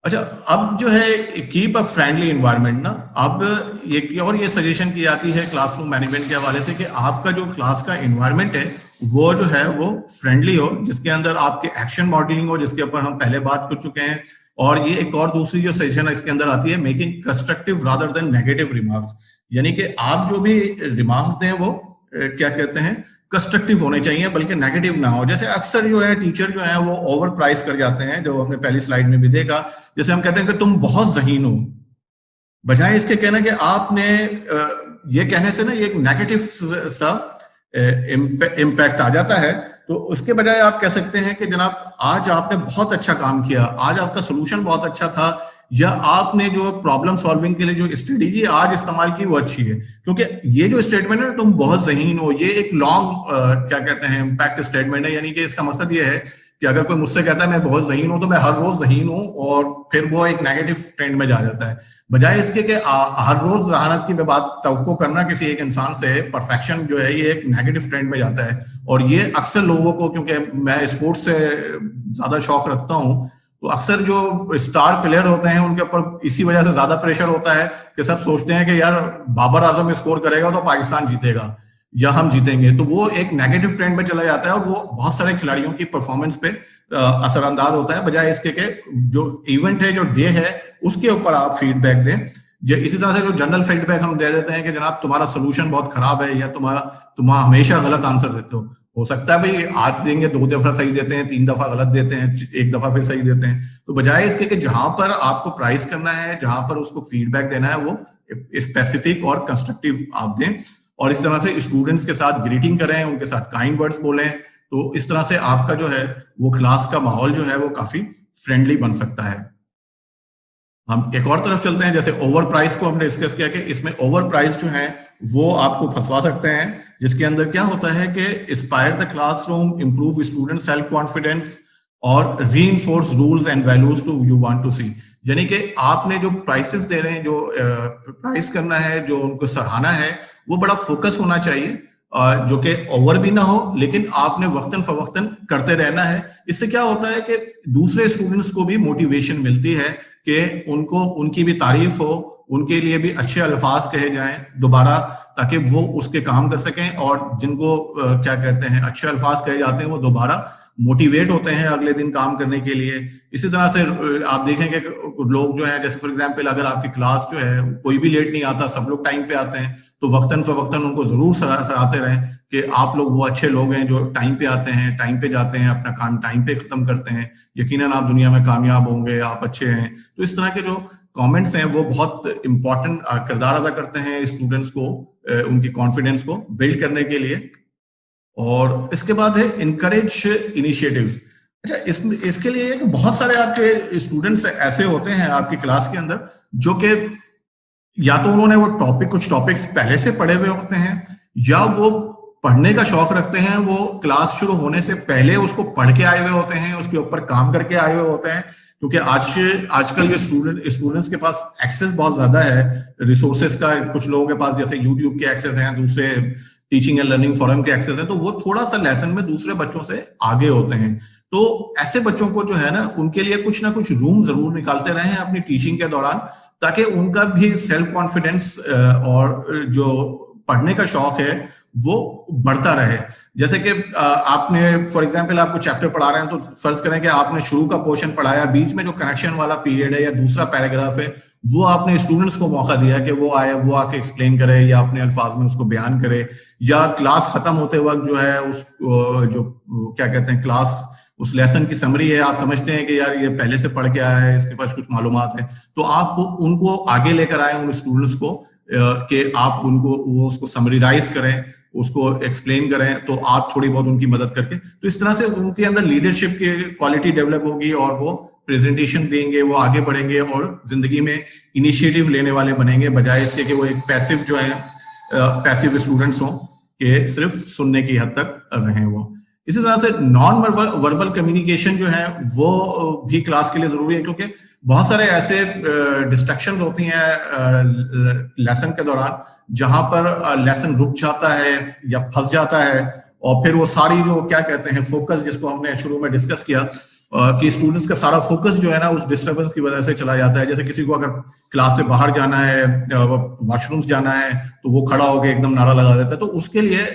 अच्छा, अब जो है कीप अ फ्रेंडली एनवायरनमेंट ना, अब ये सजेशन की जाती है क्लासरूम मैनेजमेंट के हवाले से कि आपका जो क्लास का एनवायरनमेंट है वो जो है वो फ्रेंडली हो, जिसके अंदर आपके एक्शन मॉडलिंग हो, जिसके ऊपर हम पहले बात कर चुके हैं। और ये एक और दूसरी जो सजेशन इसके अंदर आती है, making constructive rather than negative remarks, यानी कि आप जो भी रिमार्क्स दें वो क्या कहते हैं कंस्ट्रक्टिव होने चाहिए, बल्कि नेगेटिव ना हो। जैसे अक्सर जो है टीचर जो है वो ओवर प्राइस कर जाते हैं, जो हमने पहली स्लाइड में भी देखा। जैसे हम कहते हैं कि तुम बहुत ज़हीन हो, बजाय इसके कहना कि आपने ये कहने से ना ये एक नेगेटिव सा इम्पैक्ट आ जाता है। तो उसके बजाय आप कह सकते हैं कि जनाब आज आपने बहुत अच्छा काम किया, आज आपका सोल्यूशन बहुत अच्छा था, या आपने जो प्रॉब्लम सॉल्विंग के लिए जो स्ट्रेटेजी आज इस्तेमाल की वो अच्छी है। क्योंकि ये जो स्टेटमेंट है तुम बहुत ज़हीन हो, ये एक लॉन्ग क्या कहते हैं इम्पैक्ट स्टेटमेंट है, यानी कि इसका मकसद ये है कि अगर कोई मुझसे कहता है मैं बहुत ज़हीन हूं तो मैं हर रोज ज़हीन हूं, और फिर वो एक नेगेटिव ट्रेंड में जा जाता है। बजाय इसके कि हर रोज जहानत की बात तवक्को करना किसी एक इंसान से, परफेक्शन जो है ये एक नेगेटिव ट्रेंड में जाता है। और ये अक्सर लोगों को, क्योंकि मैं स्पोर्ट्स से ज्यादा शौक रखता हूँ, तो अक्सर जो स्टार प्लेयर होते हैं उनके ऊपर इसी वजह से ज्यादा प्रेशर होता है कि सब सोचते हैं कि यार बाबर आजम स्कोर करेगा तो पाकिस्तान जीतेगा या हम जीतेंगे। तो वो एक नेगेटिव ट्रेंड में चला जाता है और वो बहुत सारे खिलाड़ियों की परफॉर्मेंस पे असरअंदाज होता है। बजाय इसके के जो इवेंट है, जो डे है, उसके ऊपर आप फीडबैक दें। इसी तरह से जो जनरल फीडबैक हम दे देते हैं कि जनाब तुम्हारा सोल्यूशन बहुत खराब है, या तुम हमेशा गलत आंसर देते हो सकता है भाई आज देंगे 2 दफा सही देते हैं, 3 दफा गलत देते हैं, 1 दफा फिर सही देते हैं। तो बजाय इसके कि जहां पर आपको प्राइस करना है, जहां पर उसको फीडबैक देना है, वो स्पेसिफिक और कंस्ट्रक्टिव आप दें। और इस तरह से स्टूडेंट्स के साथ ग्रीटिंग करें, उनके साथ काइंड वर्ड्स बोलें। तो इस तरह से आपका जो है वो क्लास का माहौल जो है वो काफी फ्रेंडली बन सकता है। हम एक और तरफ चलते हैं, जैसे ओवर प्राइस को हमने डिस्कस किया कि इसमें ओवर प्राइस जो है वो आपको फंसवा सकते हैं, जिसके अंदर क्या होता है कि inspire the classroom, improve student self confidence और reinforce rules and values to you want to see. यानी कि आपने जो प्राइसेस दे रहे हैं, जो प्राइस करना है, जो उनको सराहना है, वो बड़ा फोकस होना चाहिए, जो कि ओवर भी ना हो, लेकिन आपने वक्तन फवक्तन करते रहना है। इससे क्या होता है कि दूसरे स्टूडेंट्स को भी मोटिवेशन मिलती है कि उनको उनकी भी तारीफ हो, उनके लिए भी अच्छे अल्फाज कहे जाएं दोबारा, ताकि वो उसके काम कर सकें। और जिनको क्या कहते हैं अच्छे अल्फाज कहे जाते हैं वो दोबारा मोटिवेट होते हैं अगले दिन काम करने के लिए। इसी तरह से आप देखेंगे लोग जो है, जैसे फॉर एग्जांपल अगर आपकी क्लास जो है कोई भी लेट नहीं आता, सब लोग टाइम पे आते हैं, तो वक्तन फवक्तन उनको जरूर सराहते रहें कि आप लोग वो अच्छे लोग हैं जो टाइम पे आते हैं, टाइम पे जाते हैं, अपना काम टाइम पे खत्म करते हैं, यकीनन आप दुनिया में कामयाब होंगे, आप अच्छे हैं। तो इस तरह के जो कमेंट्स हैं वो बहुत इंपॉर्टेंट किरदार अदा करते हैं स्टूडेंट्स को, उनकी कॉन्फिडेंस को बिल्ड करने के लिए। और इसके बाद है इनकरेज इनिशिएटिव्स। अच्छा, इसके लिए बहुत सारे आपके स्टूडेंट्स ऐसे होते हैं आपकी क्लास के अंदर जो कि या तो उन्होंने वो कुछ टॉपिक्स पहले से पढ़े हुए होते हैं, या वो पढ़ने का शौक रखते हैं, वो क्लास शुरू होने से पहले उसको पढ़ के आए हुए होते हैं, उसके ऊपर काम करके आए हुए होते हैं। क्योंकि आजकल ये स्टूडेंट्स के पास एक्सेस बहुत ज्यादा है रिसोर्सेज का। कुछ लोगों के पास जैसे यूट्यूब के एक्सेस हैं, दूसरे टीचिंग एंड लर्निंग फोरम के एक्सेस है, तो वो थोड़ा सा लेसन में दूसरे बच्चों से आगे होते हैं। तो ऐसे बच्चों को जो है ना, उनके लिए कुछ ना कुछ रूम जरूर निकालते रहे अपनी टीचिंग के दौरान, ताकि उनका भी सेल्फ कॉन्फिडेंस और जो पढ़ने का शौक है वो बढ़ता रहे। जैसे कि आपने फॉर एग्जांपल आपको चैप्टर पढ़ा रहे हैं, तो फर्ज करें कि आपने शुरू का पोर्शन पढ़ाया, बीच में जो कनेक्शन वाला पीरियड है या दूसरा पैराग्राफ है, वो आपने स्टूडेंट्स को मौका दिया कि वो आके एक्सप्लेन करे या अपने अल्फाज में उसको बयान करे, या क्लास खत्म होते वक्त जो है उस जो क्या कहते हैं क्लास उस लेसन की समरी है, आप समझते हैं कि यार ये पहले से पढ़ के आया है, इसके पास कुछ मालूमात है, तो आप उनको आगे लेकर आए उन स्टूडेंट्स को कि आप उनको उसको समरीराइज करें, उसको एक्सप्लेन करें, तो आप थोड़ी बहुत उनकी मदद करके, तो इस तरह से उनके अंदर लीडरशिप की क्वालिटी डेवलप होगी और वो प्रेजेंटेशन देंगे, वो आगे बढ़ेंगे और जिंदगी में इनिशिएटिव लेने वाले बनेंगे, बजाय इसके कि वो एक पैसिव जो है पैसिव स्टूडेंट्स हों कि सिर्फ सुनने की हद तक रहें वो। इसी तरह से नॉन वर्बल कम्युनिकेशन जो है वो भी क्लास के लिए जरूरी है, क्योंकि बहुत सारे ऐसे डिस्ट्रैक्शन होती हैं लेसन के दौरान, जहां पर लेसन रुक जाता है या फंस जाता है, और फिर वो सारी जो क्या कहते हैं फोकस, जिसको हमने शुरू में डिस्कस किया कि स्टूडेंट्स का सारा फोकस जो है ना उस डिस्टर्बेंस की वजह से चला जाता है। जैसे किसी को अगर क्लास से बाहर जाना है, वॉशरूम्स जाना है, तो वो खड़ा होकर एकदम नारा लगा देता है। तो उसके लिए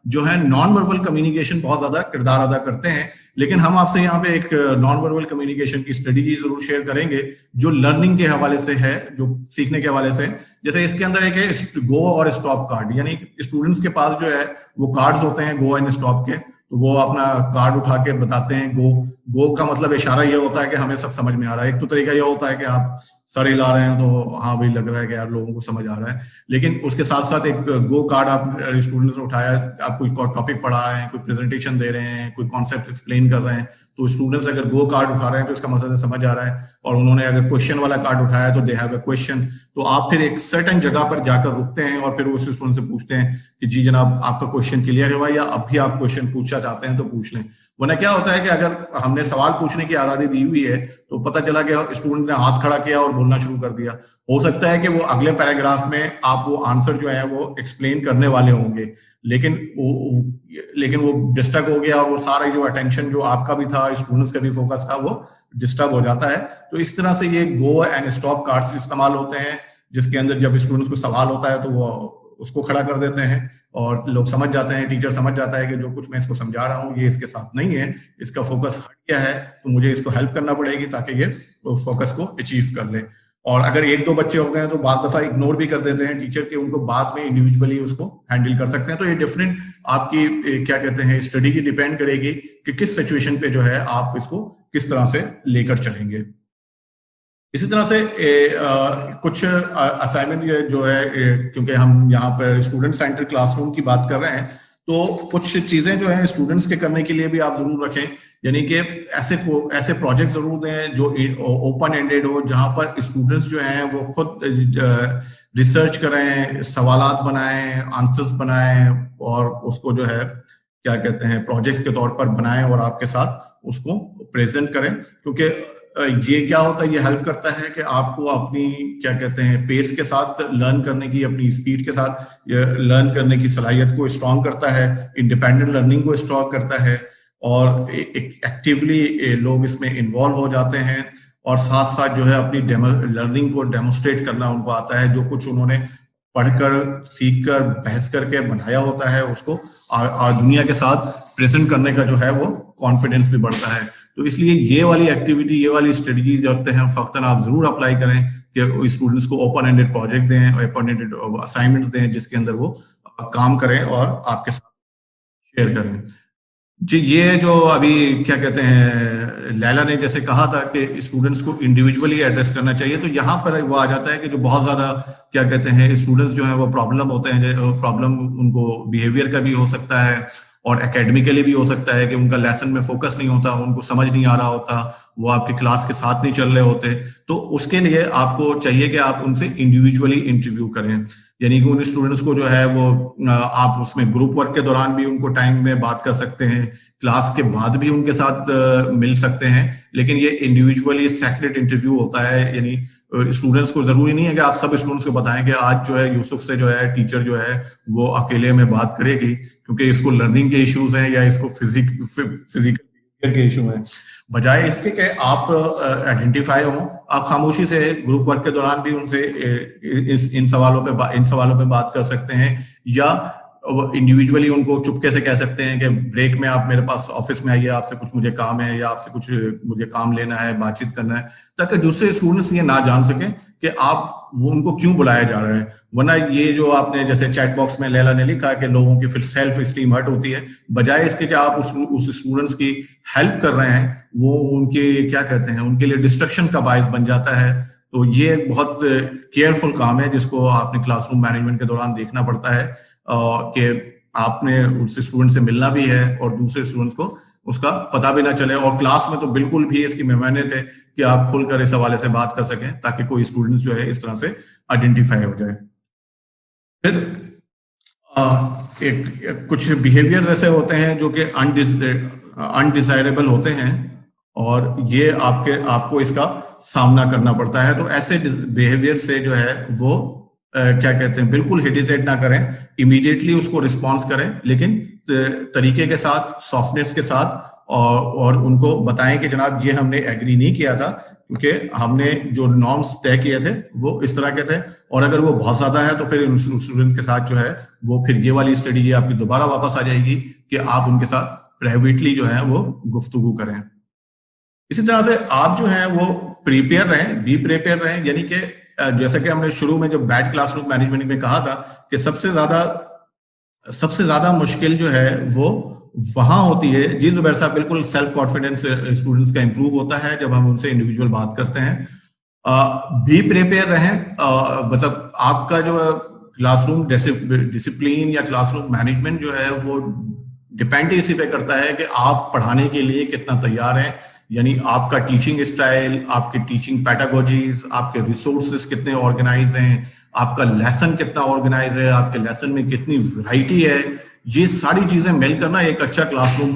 जो है नॉन वर्बल कम्युनिकेशन बहुत ज्यादा किरदार अदा करते हैं। लेकिन हम आपसे यहाँ पे एक नॉन वर्बल कम्युनिकेशन की स्ट्रेटेजी जरूर शेयर करेंगे जो लर्निंग के हवाले से है, जो सीखने के हवाले से। जैसे इसके अंदर एक है गो और स्टॉप कार्ड, यानी स्टूडेंट्स के पास जो है वो कार्ड्स होते हैं गो एंड स्टॉप के, तो वो अपना कार्ड उठा के बताते हैं गो का मतलब इशारा ये होता है कि हमें सब समझ में आ रहा है। एक तो तरीका ये होता है कि आप सर हिला रहे हैं तो हाँ भाई लग रहा है कि यार लोगों को समझ आ रहा है, लेकिन उसके साथ साथ एक गो कार्ड आप स्टूडेंट्स ने उठाया, आप कोई टॉपिक पढ़ा रहे हैं, कोई प्रेजेंटेशन दे रहे हैं, कोई कॉन्सेप्ट एक्सप्लेन कर रहे हैं, तो स्टूडेंट्स अगर गो कार्ड उठा रहे हैं तो इसका मतलब समझ आ रहा है, और उन्होंने अगर क्वेश्चन वाला कार्ड उठाया तो दे हैव अ क्वेश्चन। तो आप फिर एक सर्टेन जगह पर जाकर रुकते हैं और फिर उस स्टूडेंट से पूछते हैं कि जी जनाब आपका क्वेश्चन क्लियर हुआ, या अब भी आप क्वेश्चन पूछना चाहते हैं तो पूछ लें। वरना क्या होता है कि अगर हमने सवाल पूछने की आजादी दी हुई है तो पता चला कि स्टूडेंट ने हाथ खड़ा किया और बोलना शुरू कर दिया, हो सकता है कि वो अगले पैराग्राफ में आप वो आंसर जो है वो एक्सप्लेन करने वाले होंगे, लेकिन वो डिस्टर्ब हो गया और वो सारा जो अटेंशन जो आपका भी था, स्टूडेंट्स का भी फोकस था, वो डिस्टर्ब हो जाता है। तो इस तरह से ये गो एंड स्टॉप कार्ड्स इस्तेमाल होते हैं, जिसके अंदर जब स्टूडेंट्स को सवाल होता है तो वो उसको खड़ा कर देते हैं और लोग समझ जाते हैं, टीचर समझ जाता है कि जो कुछ मैं इसको समझा रहा हूँ ये इसके साथ नहीं है, इसका फोकस हट गया है, तो मुझे इसको हेल्प करना पड़ेगी ताकि ये फोकस को अचीव कर ले। और अगर एक दो बच्चे होते हैं तो बाद दफा इग्नोर भी कर देते हैं टीचर के, उनको बाद में इंडिविजुअली उसको हैंडल कर सकते हैं। तो ये डिफरेंट आपकी क्या कहते हैं स्टडी की डिपेंड करेगी कि किस सिचुएशन पे जो है आप इसको किस तरह से लेकर चलेंगे। इसी तरह से कुछ असाइनमेंट जो है, क्योंकि हम यहाँ पर स्टूडेंट सेंटर क्लासरूम की बात कर रहे हैं, तो कुछ चीजें जो है स्टूडेंट्स के करने के लिए भी आप जरूर रखें, यानी कि ऐसे प्रोजेक्ट जरूर दें जो ओपन एंडेड हो, जहां पर स्टूडेंट्स जो हैं वो खुद रिसर्च करें, सवालात बनाएं, आंसर्स बनाएं, और उसको जो है क्या कहते हैं प्रोजेक्ट के तौर पर बनाएं और आपके साथ उसको प्रेजेंट करें। क्योंकि ये क्या होता है, ये हेल्प करता है कि आपको अपनी क्या कहते हैं पेस के साथ लर्न करने की, अपनी स्पीड के साथ लर्न करने की सलाहियत को स्ट्रॉन्ग करता है, इंडिपेंडेंट लर्निंग को स्ट्रॉन्ग करता है, और एक्टिवली लोग इसमें इन्वॉल्व हो जाते हैं, और साथ साथ जो है अपनी लर्निंग को डेमोस्ट्रेट करना उनको आता है। जो कुछ उन्होंने पढ़कर, सीखकर, बहस करके बनाया होता है उसको दुनिया के साथ प्रेजेंट करने का जो है वो कॉन्फिडेंस भी बढ़ता है। तो इसलिए ये वाली एक्टिविटी, ये वाली स्ट्रेटजी जो हैं फक्तन आप जरूर अप्लाई करें कि स्टूडेंट्स को ओपन एंडेड प्रोजेक्ट दें, ओपन एंडेड असाइनमेंट्स दें, जिसके अंदर वो काम करें और आपके साथ शेयर करें। जी, ये जो अभी क्या कहते हैं लैला ने जैसे कहा था कि स्टूडेंट्स को इंडिविजुअली एड्रेस करना चाहिए, तो यहाँ पर वो आ जाता है कि जो बहुत ज्यादा क्या कहते हैं स्टूडेंट्स जो है वो प्रॉब्लम होते हैं, प्रॉब्लम उनको बिहेवियर का भी हो सकता है, और एकेडमिकली भी हो सकता है कि उनका लेसन में फोकस नहीं होता, उनको समझ नहीं आ रहा होता, वो आपकी क्लास के साथ नहीं चल रहे होते। तो उसके लिए आपको चाहिए कि आप उनसे इंडिविजुअली इंटरव्यू करें, यानी कि उन स्टूडेंट्स को जो है वो आप उसमें ग्रुप वर्क के दौरान भी उनको टाइम में बात कर सकते हैं, क्लास के बाद भी उनके साथ मिल सकते हैं, लेकिन ये इंडिविजुअली सेक्रेट इंटरव्यू होता है। यानी स्टूडेंट्स को जरूरी नहीं है कि आप सब स्टूडेंट्स को बताएं कि आज जो है यूसुफ से जो है टीचर जो है वो अकेले में बात करेगी, क्योंकि इसको लर्निंग के इश्यूज हैं या इसको फिजिकल के इशू हैं। बजाय इसके कि आप आइडेंटिफाई हो, आप खामोशी से ग्रुप वर्क के दौरान भी उनसे इन सवालों पे बात कर सकते हैं, या इंडिविजुअली उनको चुपके से कह सकते हैं कि ब्रेक में आप मेरे पास ऑफिस में आइए, आपसे कुछ मुझे काम है या आपसे कुछ मुझे काम लेना है, बातचीत करना है, ताकि दूसरे स्टूडेंट्स ये ना जान सकें कि आप वो उनको क्यों बुलाया जा रहा है। वरना ये जो आपने जैसे चैट बॉक्स में लैला ने लिखा कि लोगों की फिर सेल्फ स्टीम हर्ट होती है, बजाय इसके कि आप उस स्टूडेंट्स की हेल्प कर रहे हैं, वो उनके क्या कहते हैं उनके लिए डिस्ट्रक्शन का बायस बन जाता है। तो ये बहुत केयरफुल काम है जिसको आपने क्लासरूम मैनेजमेंट के दौरान देखना पड़ता है कि आपने उस स्टूडेंट से मिलना भी है और दूसरे स्टूडेंट्स को उसका पता भी ना चले, और क्लास में तो बिल्कुल भी इसकी मेहमानियत है कि आप खुलकर इस हवाले से बात कर सकें ताकि कोई स्टूडेंट जो है इस तरह से आइडेंटिफाई हो जाए। फिर कुछ बिहेवियर ऐसे होते हैं जो कि अनडिजायरेबल होते हैं और ये आपको इसका सामना करना पड़ता है। तो ऐसे बिहेवियर से जो है वो क्या कहते हैं बिल्कुल हेजिटेट ना करें, इमीडिएटली उसको रिस्पॉन्स करें, लेकिन तरीके के साथ, सॉफ्टनेस के साथ, और उनको बताएं कि जनाब ये हमने एग्री नहीं किया था क्योंकि हमने जो नॉर्म्स तय किए थे वो इस तरह के थे, और अगर वो बहुत ज्यादा है तो फिर स्टूडेंट्स के साथ जो है वो फिर ये वाली स्ट्रेटेजी आपकी दोबारा वापस आ जाएगी कि आप उनके साथ प्राइवेटली जो है वो गुफ्तगू करें। इसी तरह से आप जो है वो प्रिपेयर रहें, बी प्रिपेयर रहें, यानी कि जैसे कि हमने शुरू में जो बैड क्लासरूम मैनेजमेंट में कहा था कि सबसे ज्यादा मुश्किल जो है वो वहां होती है। जी जुबैर साहब, बिल्कुल सेल्फ कॉन्फिडेंस स्टूडेंट्स का इंप्रूव होता है जब हम उनसे इंडिविजुअल बात करते हैं। बी प्रिपेयर रहें, मतलब आपका जो क्लासरूम डिसिप्लिन या क्लासरूम मैनेजमेंट जो है वो डिपेंड इसी पे करता है कि आप पढ़ाने के लिए कितना तैयार हैं, यानी आपका टीचिंग स्टाइल, आपके टीचिंग पैडागोजीज, आपके रिसोर्सेज कितने ऑर्गेनाइज हैं, आपका लेसन कितना ऑर्गेनाइज है, आपके लेसन में कितनी वैरायटी है। ये सारी चीजें मिलकर ना एक अच्छा क्लासरूम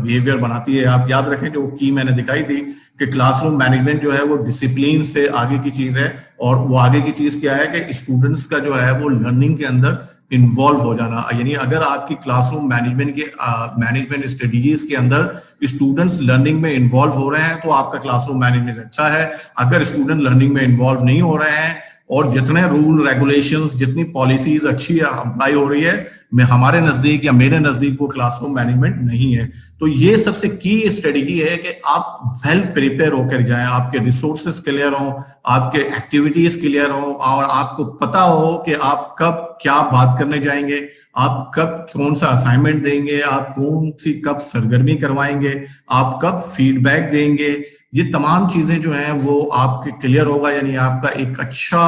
बिहेवियर बनाती है। आप याद रखें जो की मैंने दिखाई थी कि क्लासरूम मैनेजमेंट जो है वो डिसिप्लिन से आगे की चीज है, और वो आगे की चीज क्या है कि स्टूडेंट्स का जो है वो लर्निंग के अंदर इन्वॉल्व हो जाना। यानी अगर आपकी क्लासरूम मैनेजमेंट स्ट्रेटजीज के अंदर स्टूडेंट्स लर्निंग में इन्वॉल्व हो रहे हैं तो आपका क्लासरूम मैनेजमेंट अच्छा है। अगर स्टूडेंट लर्निंग में इन्वॉल्व नहीं हो रहे हैं और जितने रूल रेगुलेशंस, जितनी पॉलिसीज अच्छी अप्लाई हो रही है, हमारे नजदीक या मेरे नजदीक वो क्लासरूम मैनेजमेंट नहीं है। तो ये सबसे की स्ट्रेटेजी है कि आप वेल प्रिपेयर होकर जाएं, आपके रिसोर्सेस क्लियर हो, आपके एक्टिविटीज क्लियर हो, और आपको पता हो कि आप कब क्या बात करने जाएंगे, आप कब कौन सा असाइनमेंट देंगे, आप कौन सी कब सरगर्मी करवाएंगे, आप कब फीडबैक देंगे। ये तमाम चीजें जो हैं वो आपके क्लियर होगा, यानी आपका एक अच्छा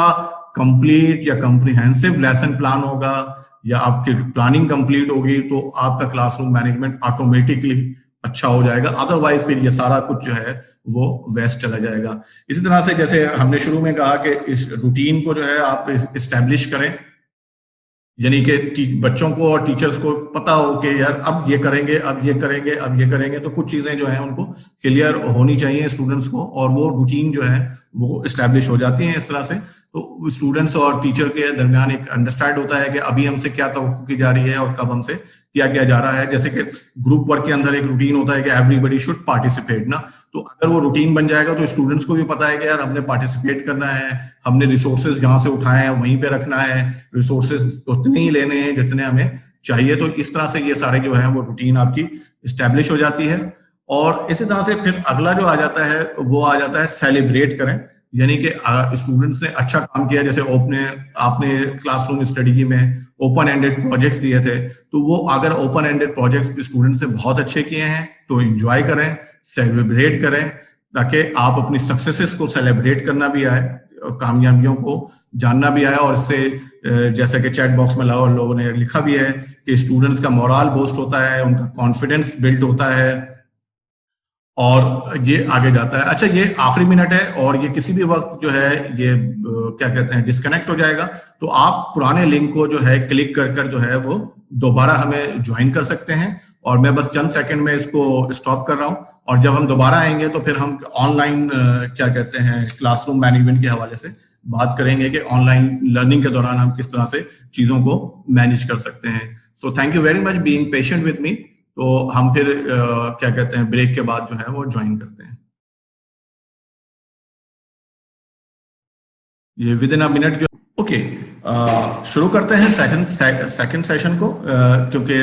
कंप्लीट या कॉम्प्रिहेंसिव लेसन प्लान होगा, या आपकी प्लानिंग कंप्लीट होगी तो आपका क्लासरूम मैनेजमेंट ऑटोमेटिकली अच्छा हो जाएगा। अदरवाइज फिर ये सारा कुछ जो है वो वेस्ट चला जाएगा। इसी तरह से जैसे हमने शुरू में कहा कि इस रूटीन को जो है आप इस्टेब्लिश करें, यानी कि बच्चों को और टीचर्स को पता हो कि यार अब ये करेंगे, अब ये करेंगे, अब ये करेंगे। तो कुछ चीजें जो है उनको क्लियर होनी चाहिए स्टूडेंट्स को, और वो रूटीन जो है वो इस्टेब्लिश हो जाती है इस तरह से। तो स्टूडेंट्स और टीचर के दरमियान एक अंडरस्टैंड होता है कि अभी हमसे क्या तवक्कुह की जा रही है और कब हमसे क्या किया जा रहा है। जैसे कि ग्रुप वर्क के अंदर एक रूटीन होता है कि एवरीबॉडी शुड पार्टिसिपेट ना, तो अगर वो रूटीन बन जाएगा तो स्टूडेंट्स को भी पता है कि यार हमने पार्टिसिपेट करना है, हमने रिसोर्सेज जहां से उठाए हैं वहीं पे रखना है, रिसोर्सेज उतने ही लेने हैं जितने हमें चाहिए। तो इस तरह से ये सारे जो है वो रूटीन आपकी इस्टेब्लिश हो जाती है। और इसी तरह से फिर अगला जो आ जाता है वो आ जाता है सेलिब्रेट करें, यानी कि स्टूडेंट्स ने अच्छा काम किया। जैसे आपने क्लासरूम स्टडी में ओपन एंडेड प्रोजेक्ट्स दिए थे, तो वो अगर ओपन एंडेड प्रोजेक्ट्स स्टूडेंट्स ने बहुत अच्छे किए हैं तो एंजॉय करें, सेलिब्रेट करें, ताकि आप अपनी सक्सेसेस को सेलिब्रेट करना भी आए, कामयाबियों को जानना भी आया। और इससे जैसा कि चैट बॉक्स में लोगों ने लिखा भी है कि स्टूडेंट्स का मोरल बूस्ट होता है, उनका कॉन्फिडेंस बिल्ड होता है और ये आगे जाता है। अच्छा, ये आखिरी मिनट है और ये किसी भी वक्त जो है ये क्या कहते हैं डिस्कनेक्ट हो जाएगा, तो आप पुराने लिंक को जो है क्लिक कर कर जो है वो दोबारा हमें ज्वाइन कर सकते हैं। और मैं बस चंद सेकंड में इसको स्टॉप कर रहा हूं और जब हम दोबारा आएंगे तो फिर हम ऑनलाइन क्या कहते हैं क्लासरूम मैनेजमेंट के हवाले से बात करेंगे कि ऑनलाइन लर्निंग के दौरान हम किस तरह से चीजों को मैनेज कर सकते हैं। So thank you very much being patient with me. तो हम फिर क्या कहते हैं ब्रेक के बाद जो है वो ज्वाइन करते हैं। ये विद इन अ मिनट जो ओके शुरू करते हैं सेकंड सेशन को, क्योंकि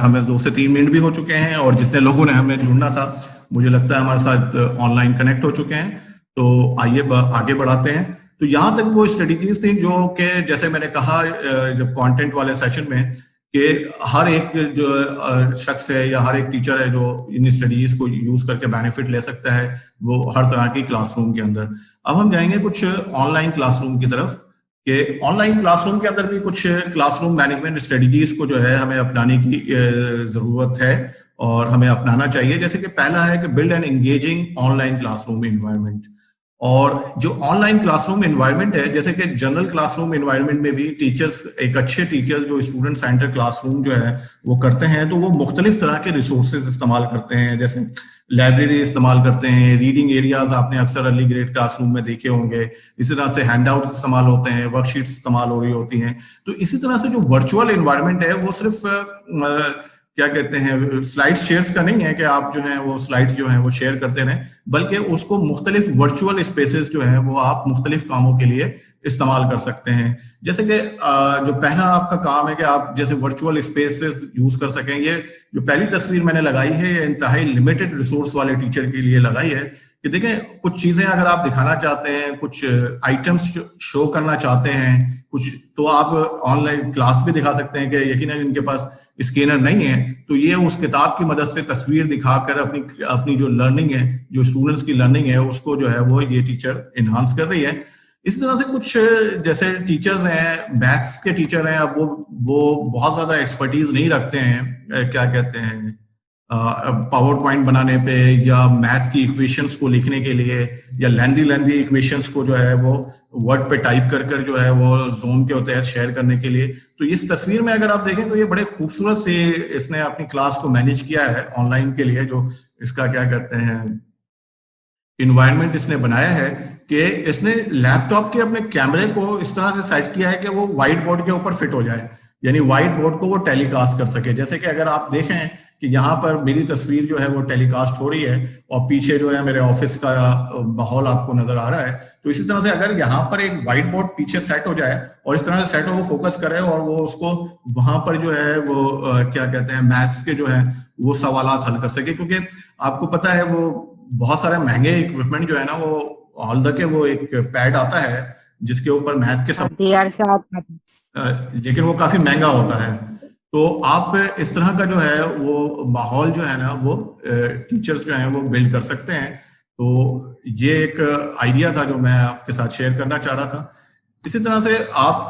हमें 2 से 3 मिनट भी हो चुके हैं और जितने लोगों ने हमें जुड़ना था मुझे लगता है हमारे साथ ऑनलाइन कनेक्ट हो चुके हैं। तो आइए आगे बढ़ाते हैं। तो यहाँ तक वो स्ट्रेटजीज थी जो कि जैसे मैंने कहा जब कंटेंट वाले सेशन में कि हर एक जो शख्स है या हर एक टीचर है जो इन स्टडीज को यूज करके बेनिफिट ले सकता है वो हर तरह की क्लासरूम के अंदर। अब हम जाएंगे कुछ ऑनलाइन क्लासरूम की तरफ कि ऑनलाइन क्लासरूम के अंदर भी कुछ क्लासरूम मैनेजमेंट स्ट्रेटजीज को जो है हमें अपनाने की जरूरत है और हमें अपनाना चाहिए। जैसे कि पहला है कि build an engaging online classroom environment. और जो ऑनलाइन क्लासरूम एनवायरनमेंट है, जैसे कि जनरल क्लासरूम एनवायरनमेंट में भी टीचर्स, एक अच्छे टीचर्स जो स्टूडेंट सेंटर क्लासरूम जो है वो करते हैं, तो वो मुख्तलिफ तरह के रिसोर्सेज इस्तेमाल करते हैं। जैसे लाइब्रेरी इस्तेमाल करते हैं, रीडिंग एरियाज आपने अक्सर अर्ली ग्रेड क्लासरूम में देखे होंगे, इसी तरह से हैंडआउट्स इस्तेमाल होते हैं, वर्कशीट्स इस्तेमाल हो रही होती हैं। तो इसी तरह से जो वर्चुअल एनवायरनमेंट है वो सिर्फ क्या कहते हैं स्लाइड्स शेयर्स का नहीं है कि आप जो है वो स्लाइड्स जो है वो शेयर करते रहें, बल्कि उसको मुख्तलिफ वर्चुअल स्पेसेस जो है वो आप मुख्तलिफ कामों के लिए इस्तेमाल कर सकते हैं। जैसे कि जो पहला आपका काम है कि आप जैसे वर्चुअल स्पेसेस यूज कर सकें। ये जो पहली तस्वीर मैंने लगाई है ये इंतहाई लिमिटेड रिसोर्स वाले टीचर के लिए लगाई है कि देखें कुछ चीजें अगर आप दिखाना चाहते हैं, कुछ आइटम्स शो करना चाहते हैं कुछ, तो आप ऑनलाइन क्लास भी दिखा सकते हैं कि यकीनन इनके पास स्कैनर नहीं है तो ये उस किताब की मदद से तस्वीर दिखाकर अपनी जो लर्निंग है, जो स्टूडेंट्स की लर्निंग है, उसको जो है वो ये टीचर एनहांस कर रही है। इसी तरह से कुछ जैसे टीचर्स हैं, मैथ्स के टीचर हैं, अब वो बहुत ज्यादा एक्सपर्टीज नहीं रखते हैं क्या कहते हैं पावर पॉइंट बनाने पे या मैथ की इक्वेशंस को लिखने के लिए या लेंदी इक्वेशंस को जो है वो वर्ड पे टाइप कर जो है वो ज़ूम के तहत शेयर करने के लिए। तो इस तस्वीर में अगर आप देखें तो ये बड़े खूबसूरत से इसने अपनी क्लास को मैनेज किया है ऑनलाइन के लिए। जो इसका क्या कहते हैं इन्वायरमेंट इसने बनाया है कि इसने लैपटॉप के अपने कैमरे को इस तरह से सेट किया है कि वो व्हाइट बोर्ड के ऊपर फिट हो जाए, यानी व्हाइट बोर्ड को वो टेलीकास्ट कर सके। जैसे कि अगर आप देखें कि यहाँ पर मेरी तस्वीर जो है वो टेलीकास्ट हो रही है और पीछे जो है मेरे ऑफिस का माहौल आपको नजर आ रहा है, तो इसी तरह से अगर यहाँ पर एक व्हाइट बोर्ड पीछे सेट हो जाए और इस तरह से सेट हो, वो फोकस करे और वो उसको वहां पर जो है वो क्या कहते हैं मैथ्स के जो है वो सवालात हल कर सके। क्योंकि आपको पता है वो बहुत सारे महंगे इक्विपमेंट जो है ना वो ऑल के वो एक पैड आता है जिसके ऊपर मैथ के सब लेकिन वो काफी महंगा होता है। तो आप इस तरह का जो है वो माहौल जो है ना वो टीचर्स जो है वो बिल्ड कर सकते हैं। तो ये एक आइडिया था जो मैं आपके साथ शेयर करना चाह रहा था। इसी तरह से आप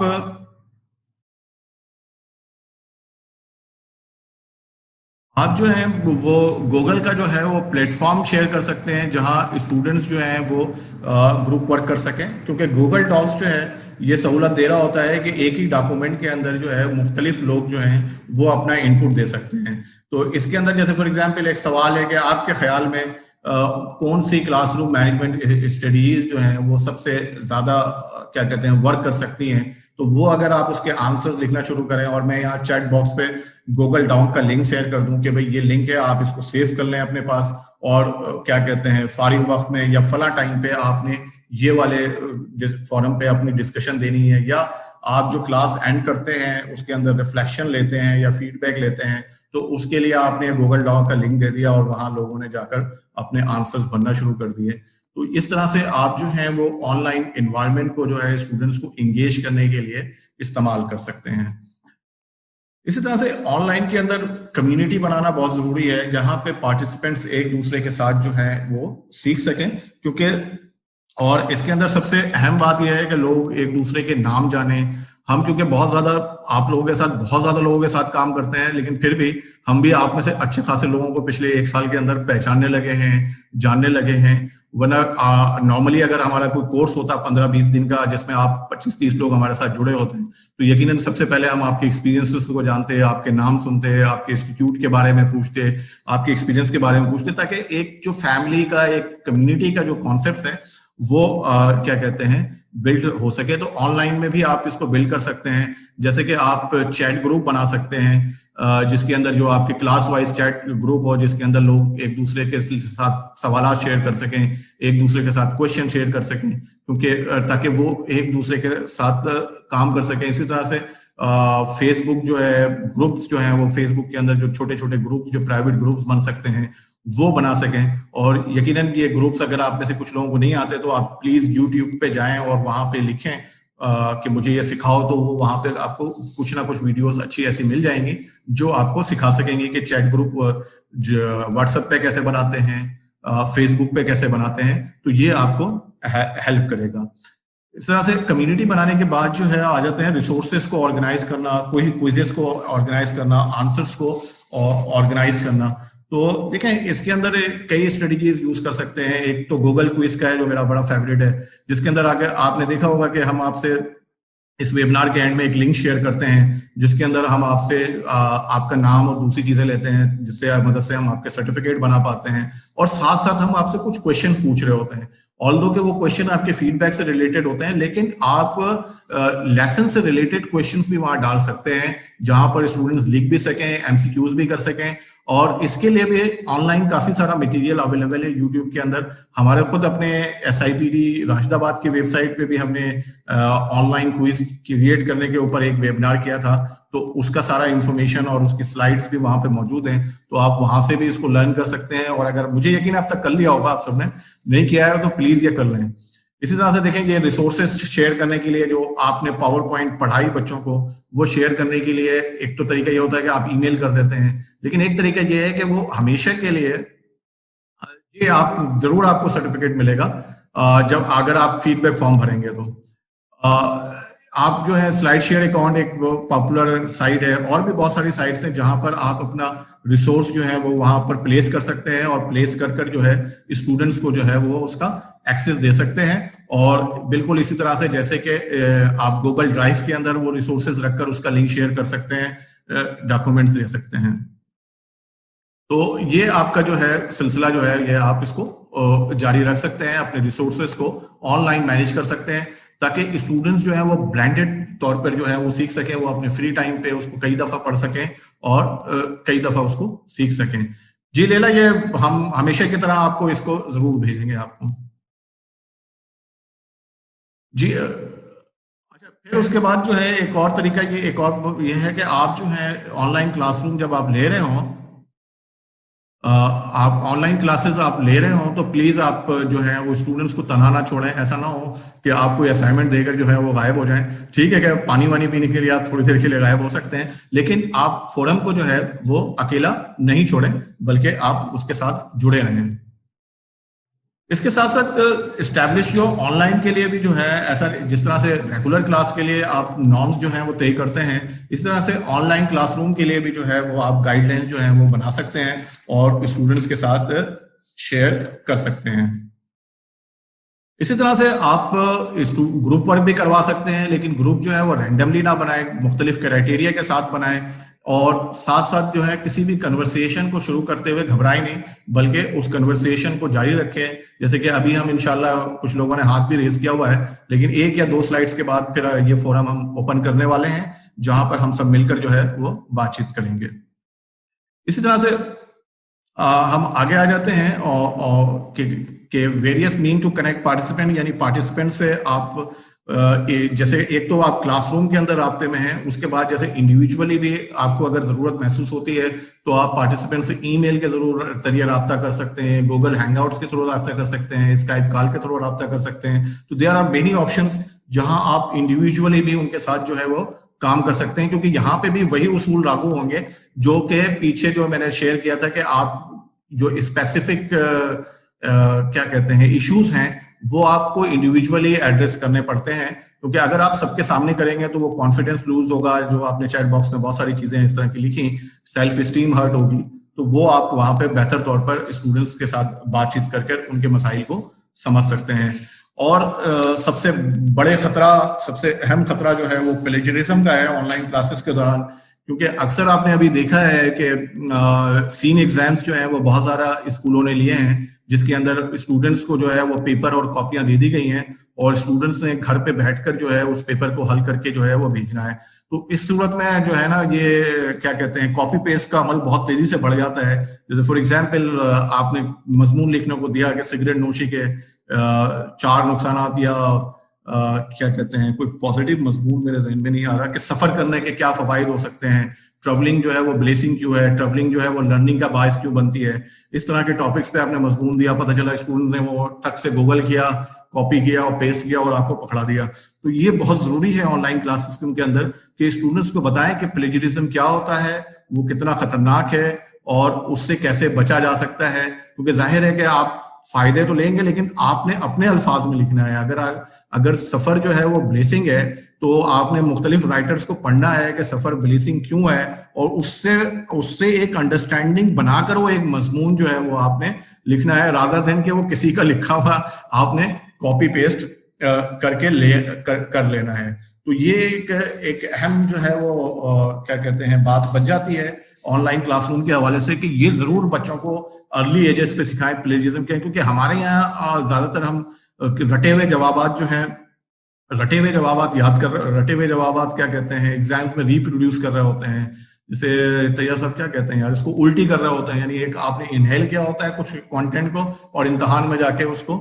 जो है वो गूगल का जो है वो प्लेटफॉर्म शेयर कर सकते हैं जहां स्टूडेंट्स जो हैं वो ग्रुप वर्क कर सकें, क्योंकि गूगल डॉक्स जो है ये सहूलत दे रहा होता है कि एक ही डॉक्यूमेंट के अंदर जो है मुख्तलिफ लोग जो हैं वो अपना इनपुट दे सकते हैं। तो इसके अंदर जैसे फॉर एग्जांपल एक सवाल है कि आपके ख्याल में कौन सी क्लासरूम मैनेजमेंट स्टडीज जो हैं वो सबसे ज्यादा क्या कहते हैं वर्क कर सकती हैं, तो वो अगर आप उसके आंसर्स लिखना शुरू करें और मैं यहाँ चैट बॉक्स पे गूगल डॉक का लिंक शेयर कर दूं कि भाई ये लिंक है, आप इसको सेव कर लें अपने पास और क्या कहते हैं फारिग वक्त में या फला टाइम पे आपने ये वाले फोरम पे अपनी डिस्कशन देनी है, या आप जो क्लास एंड करते हैं उसके अंदर रिफ्लेक्शन लेते हैं या फीडबैक लेते हैं, तो उसके लिए आपने गूगल डॉक का लिंक दे दिया और वहां लोगों ने जाकर अपने आंसर्स भरना शुरू कर दिए। तो इस तरह से आप जो हैं वो ऑनलाइन एनवायरनमेंट को जो है स्टूडेंट्स को इंगेज करने के लिए इस्तेमाल कर सकते हैं। इसी तरह से ऑनलाइन के अंदर कम्युनिटी बनाना बहुत जरूरी है जहां पे पार्टिसिपेंट्स एक दूसरे के साथ जो है वो सीख सकें, क्योंकि और इसके अंदर सबसे अहम बात यह है कि लोग एक दूसरे के नाम जानें, हम क्योंकि बहुत ज्यादा आप लोगों के साथ बहुत ज्यादा लोगों के साथ काम करते हैं, लेकिन फिर भी हम भी आप में से अच्छे खासे लोगों को पिछले 1 साल के अंदर पहचानने लगे हैं, जानने लगे हैं। वरना नॉर्मली अगर हमारा कोई कोर्स होता 15-20 दिन का जिसमें आप 25-30 लोग हमारे साथ जुड़े होते हैं, तो यकीनन सबसे पहले हम आपके एक्सपीरियंसेस को जानते हैं, आपके नाम सुनते हैं, आपके इंस्टीट्यूट के बारे में पूछते हैं, आपके एक्सपीरियंस के बारे में पूछते हैं, ताकि एक जो फैमिली का, एक कम्युनिटी का जो कॉन्सेप्ट है वो क्या कहते हैं बिल्ड हो सके। तो ऑनलाइन में भी आप इसको बिल्ड कर सकते हैं, जैसे कि आप चैट ग्रुप बना सकते हैं जिसके अंदर जो आपके क्लास वाइज चैट ग्रुप हो, जिसके अंदर लोग एक दूसरे के साथ सवाल शेयर कर सकें, एक दूसरे के साथ क्वेश्चन शेयर कर सकें, क्योंकि ताकि वो एक दूसरे के साथ काम कर सकें। इसी तरह से फेसबुक जो है, ग्रुप्स जो है वो फेसबुक के अंदर जो छोटे छोटे ग्रुप्स, जो प्राइवेट ग्रुप्स बन सकते हैं, वो बना सकें। और यकीनन ये ग्रुप्स अगर आप में से कुछ लोगों को नहीं आते तो आप प्लीज यूट्यूब पे जाएं और वहां पे लिखें कि मुझे ये सिखाओ, तो वो वहां पे आपको कुछ ना कुछ वीडियोस अच्छी ऐसी मिल जाएंगी जो आपको सिखा सकेंगे कि चैट ग्रुप व्हाट्सएप पे कैसे बनाते हैं, फेसबुक पे कैसे बनाते हैं। तो ये आपको हेल्प करेगा। इस तरह से कम्युनिटी बनाने के बाद जो है आ जाते हैं रिसोर्सेज को ऑर्गेनाइज करना, कोई क्विजेस को ऑर्गेनाइज करना, आंसर्स को ऑर्गेनाइज करना। तो देखें इसके अंदर कई स्ट्रेटजीज यूज कर सकते हैं। एक तो गूगल क्विज का है जो मेरा बड़ा फेवरेट है, जिसके अंदर आगे आपने देखा होगा कि हम आपसे इस वेबिनार के एंड में एक लिंक शेयर करते हैं जिसके अंदर हम आपसे आपका नाम और दूसरी चीजें लेते हैं, जिससे मदद से हम आपके सर्टिफिकेट बना पाते हैं। और साथ साथ हम आपसे कुछ क्वेश्चन पूछ रहे होते हैं, ऑल्दो के वो क्वेश्चन आपके फीडबैक से रिलेटेड होते हैं, लेकिन आप लेसन से रिलेटेड क्वेश्चंस भी वहां डाल सकते हैं जहां पर स्टूडेंट्स लिख भी सकें, एमसीक्यूज भी कर सकें। और इसके लिए भी ऑनलाइन काफी सारा मटेरियल अवेलेबल है यूट्यूब के अंदर। हमारे खुद अपने SIPD राशिदाबाद की वेबसाइट पे भी हमने ऑनलाइन क्विज क्रिएट करने के ऊपर एक वेबिनार किया था, तो उसका सारा इंफॉर्मेशन और उसकी स्लाइड्स भी वहां पे मौजूद हैं, तो आप वहां से भी इसको लर्न कर सकते हैं। और अगर मुझे यकीन अब तक कर लिया होगा आप सबने, नहीं किया है तो प्लीज ये कर लें। इसी तरह से देखें, ये रिसोर्सेज शेयर करने के लिए जो आपने पावर पॉइंट पढ़ाई बच्चों को, वो शेयर करने के लिए एक तो तरीका ये होता है कि आप ईमेल कर देते हैं, लेकिन एक तरीका ये है कि वो हमेशा के लिए ये आप जरूर आपको सर्टिफिकेट मिलेगा जब अगर आप फीडबैक फॉर्म भरेंगे। तो आप जो है स्लाइड शेयर अकाउंट एक पॉपुलर साइट है, और भी बहुत सारी साइट्स हैं जहां पर आप अपना रिसोर्स जो है वो वहां पर प्लेस कर सकते हैं, और प्लेस कर जो है स्टूडेंट्स को जो है वो उसका एक्सेस दे सकते हैं। और बिल्कुल इसी तरह से जैसे कि आप गूगल ड्राइव के अंदर वो रिसोर्सेज रखकर उसका लिंक शेयर कर सकते हैं, डॉक्यूमेंट्स दे सकते हैं। तो ये आपका जो है सिलसिला जो है ये आप इसको जारी रख सकते हैं, अपने रिसोर्सेज को ऑनलाइन मैनेज कर सकते हैं, ताकि स्टूडेंट्स जो है वो ब्रांडेड तौर पर जो है वो सीख सकें, वो अपने फ्री टाइम पे उसको कई दफा पढ़ सकें और कई दफा उसको सीख सकें। जी लेला, ये हम हमेशा की तरह आपको इसको जरूर भेजेंगे आपको। जी अच्छा, फिर उसके बाद जो है एक और तरीका ये है कि आप जो है ऑनलाइन क्लासरूम जब आप ले रहे हो, आप ऑनलाइन क्लासेस आप ले रहे हो, तो प्लीज आप जो है वो स्टूडेंट्स को तनहा ना छोड़ें। ऐसा ना हो कि आप कोई असाइनमेंट देकर जो है वो गायब हो जाएं। ठीक है कि पानी वानी पीने के लिए आप थोड़ी देर के लिए गायब हो सकते हैं, लेकिन आप फोरम को जो है वो अकेला नहीं छोड़ें, बल्कि आप उसके साथ जुड़े रहें। इसके साथ साथ एस्टैब्लिश जो ऑनलाइन के लिए भी जो है, ऐसा जिस तरह से रेगुलर क्लास के लिए आप नॉर्म्स जो हैं वो तय करते हैं, इस तरह से ऑनलाइन क्लासरूम के लिए भी जो है वो आप गाइडलाइंस जो है वो बना सकते हैं और स्टूडेंट्स के साथ शेयर कर सकते हैं। इसी तरह से आप ग्रुप वर्क भी करवा सकते हैं, लेकिन ग्रुप जो है वो रैंडमली ना बनाए, मुख्तलिफ क्राइटेरिया के साथ बनाए। और साथ साथ जो है किसी भी कन्वर्सेशन को शुरू करते हुए घबराए नहीं, बल्कि उस कन्वर्सेशन को जारी रखें। जैसे कि अभी हम इंशाल्लाह कुछ लोगों ने हाथ भी रेज किया हुआ है, लेकिन 1 या 2 स्लाइड्स के बाद फिर ये फोरम हम ओपन करने वाले हैं, जहां पर हम सब मिलकर जो है वो बातचीत करेंगे। इसी तरह से हम आगे आ जाते हैं और के various mean to connect participant, यानी पार्टिसिपेंट से आप जैसे एक तो आप क्लासरूम के अंदर राब्ते में हैं, उसके बाद जैसे इंडिविजुअली भी आपको अगर जरूरत महसूस होती है तो आप पार्टिसिपेंट से ईमेल के जरूर जरिए रब्ता कर सकते हैं, गूगल हैंगआउट्स के थ्रू रब्ता कर सकते हैं, स्काइप कॉल के थ्रू रब्ता कर सकते हैं। तो देयर आर मेनी ऑप्शंस जहां आप इंडिविजुअली भी उनके साथ जो है वो काम कर सकते हैं, क्योंकि यहाँ पे भी वही उसूल लागू होंगे जो कि पीछे जो मैंने शेयर किया था कि आप जो स्पेसिफिक क्या कहते हैं इश्यूज हैं वो आपको इंडिविजुअली एड्रेस करने पड़ते हैं, क्योंकि अगर आप सबके सामने करेंगे तो वो कॉन्फिडेंस लूज होगा, जो आपने चैट बॉक्स में बहुत सारी चीजें इस तरह की लिखी, सेल्फ स्टीम हर्ट होगी, तो वो आप वहां पे बेहतर तौर पर स्टूडेंट्स के साथ बातचीत करके उनके मसाइल को समझ सकते हैं। और सबसे बड़े खतरा, सबसे अहम खतरा जो है वो प्लेजरिज्म का है ऑनलाइन क्लासेस के दौरान, क्योंकि अक्सर आपने अभी देखा है कि सीन एग्जाम्स जो है वो बहुत सारा स्कूलों ने लिए हैं, जिसके अंदर स्टूडेंट्स को जो है वो पेपर और कॉपियां दे दी गई हैं और स्टूडेंट्स ने घर पे बैठकर जो है उस पेपर को हल करके जो है वो भेजना है। तो इस सूरत में जो है ना, ये क्या कहते हैं, कॉपी पेस्ट का अमल बहुत तेजी से बढ़ जाता है। जैसे फॉर एग्जाम्पल आपने मजमून लिखने को दिया कि सिगरेट नोशी के 4 नुकसानात, या क्या कहते हैं, कोई पॉजिटिव मजमून मेरे ज़हन में नहीं आ रहा, कि सफर करने के क्या फवाइद हो सकते हैं, ट्रैवलिंग जो है वो ब्लेसिंग क्यों है, ट्रैवलिंग जो है वो लर्निंग का बायस क्यों बनती है, इस तरह के टॉपिक्स पे आपने मजमून दिया, पता चला स्टूडेंट ने वो टक से गूगल किया, कॉपी किया और पेस्ट किया और आपको पकड़ा दिया। तो ये बहुत जरूरी है ऑनलाइन क्लासेस के अंदर कि स्टूडेंट्स को बताएं कि प्लेजरिज्म क्या होता है, वो कितना खतरनाक है और उससे कैसे बचा जा सकता है। क्योंकि जाहिर है कि आप फायदे तो लेंगे, लेकिन आपने अपने अल्फाज में लिखना है। अगर सफर जो है वो ब्लेसिंग है, तो आपने मुख्तलिफ राइटर्स को पढ़ना है कि सफर ब्लेसिंग क्यों है, और उससे एक अंडरस्टैंडिंग बनाकर वो एक मजमून जो है वो आपने लिखना है, रादर देन कि वो किसी का लिखा हुआ आपने कॉपी पेस्ट कर लेना है। तो ये एक अहम जो है वो क्या कहते हैं, बात बन जाती है ऑनलाइन क्लासरूम के हवाले से, कि ये जरूर बच्चों को अर्ली एजेस पे सिखाएं प्लेजरिज्म क्या है। क्योंकि हमारे यहाँ ज्यादातर हम रटे हुए जवाबात जो हैं, रटे हुए जवाबात क्या कहते हैं, एग्जाम्स में रिप्रोड्यूस कर रहे होते हैं। जैसे तैयार साहब क्या कहते हैं यार, इसको उल्टी कर रहे होते हैं, यानी एक आपने इनहेल किया होता है कुछ कंटेंट को और इम्तिहान में जाके उसको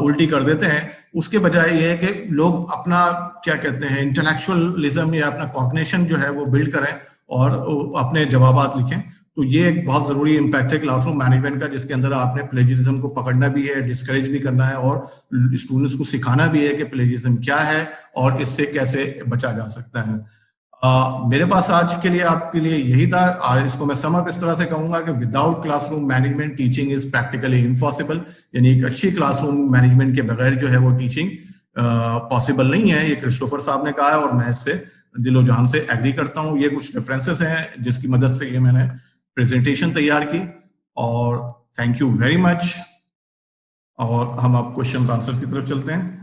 उल्टी कर देते हैं। उसके बजाय ये है कि लोग अपना क्या कहते हैं इंटेलेक्चुअलिज्म या अपना कॉग्निशन जो है वो बिल्ड करें और अपने जवाबात लिखें। तो ये एक बहुत जरूरी इम्पैक्ट है क्लासरूम मैनेजमेंट का, जिसके अंदर आपने प्लेजरिज्म को पकड़ना भी है, डिस्करेज भी करना है और स्टूडेंट्स को सिखाना भी है कि प्लेजरिज्म क्या है और इससे कैसे बचा जा सकता है। मेरे पास आज के लिए आपके लिए यही था। इसको मैं सम अप इस तरह से कहूंगा कि without classroom management teaching is practically impossible, यानी एक अच्छी क्लासरूम मैनेजमेंट के बगैर जो है वो टीचिंग पॉसिबल नहीं है। ये क्रिस्टोफर साहब ने कहा है और मैं इससे दिलो जान से एग्री करता हूँ। ये कुछ रेफरेंसेस हैं जिसकी मदद से ये मैंने प्रेजेंटेशन तैयार की, और थैंक यू वेरी मच। और हम अब क्वेश्चन आंसर की तरफ चलते हैं।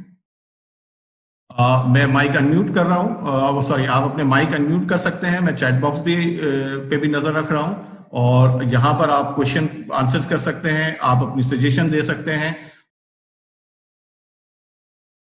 मैं माइक अनम्यूट कर रहा हूँ, सॉरी आप अपने माइक अनम्यूट कर सकते हैं। मैं चैट बॉक्स पे भी नजर रख रहा हूँ और यहाँ पर आप क्वेश्चन आंसर्स कर सकते हैं, आप अपनी सजेशन दे सकते हैं।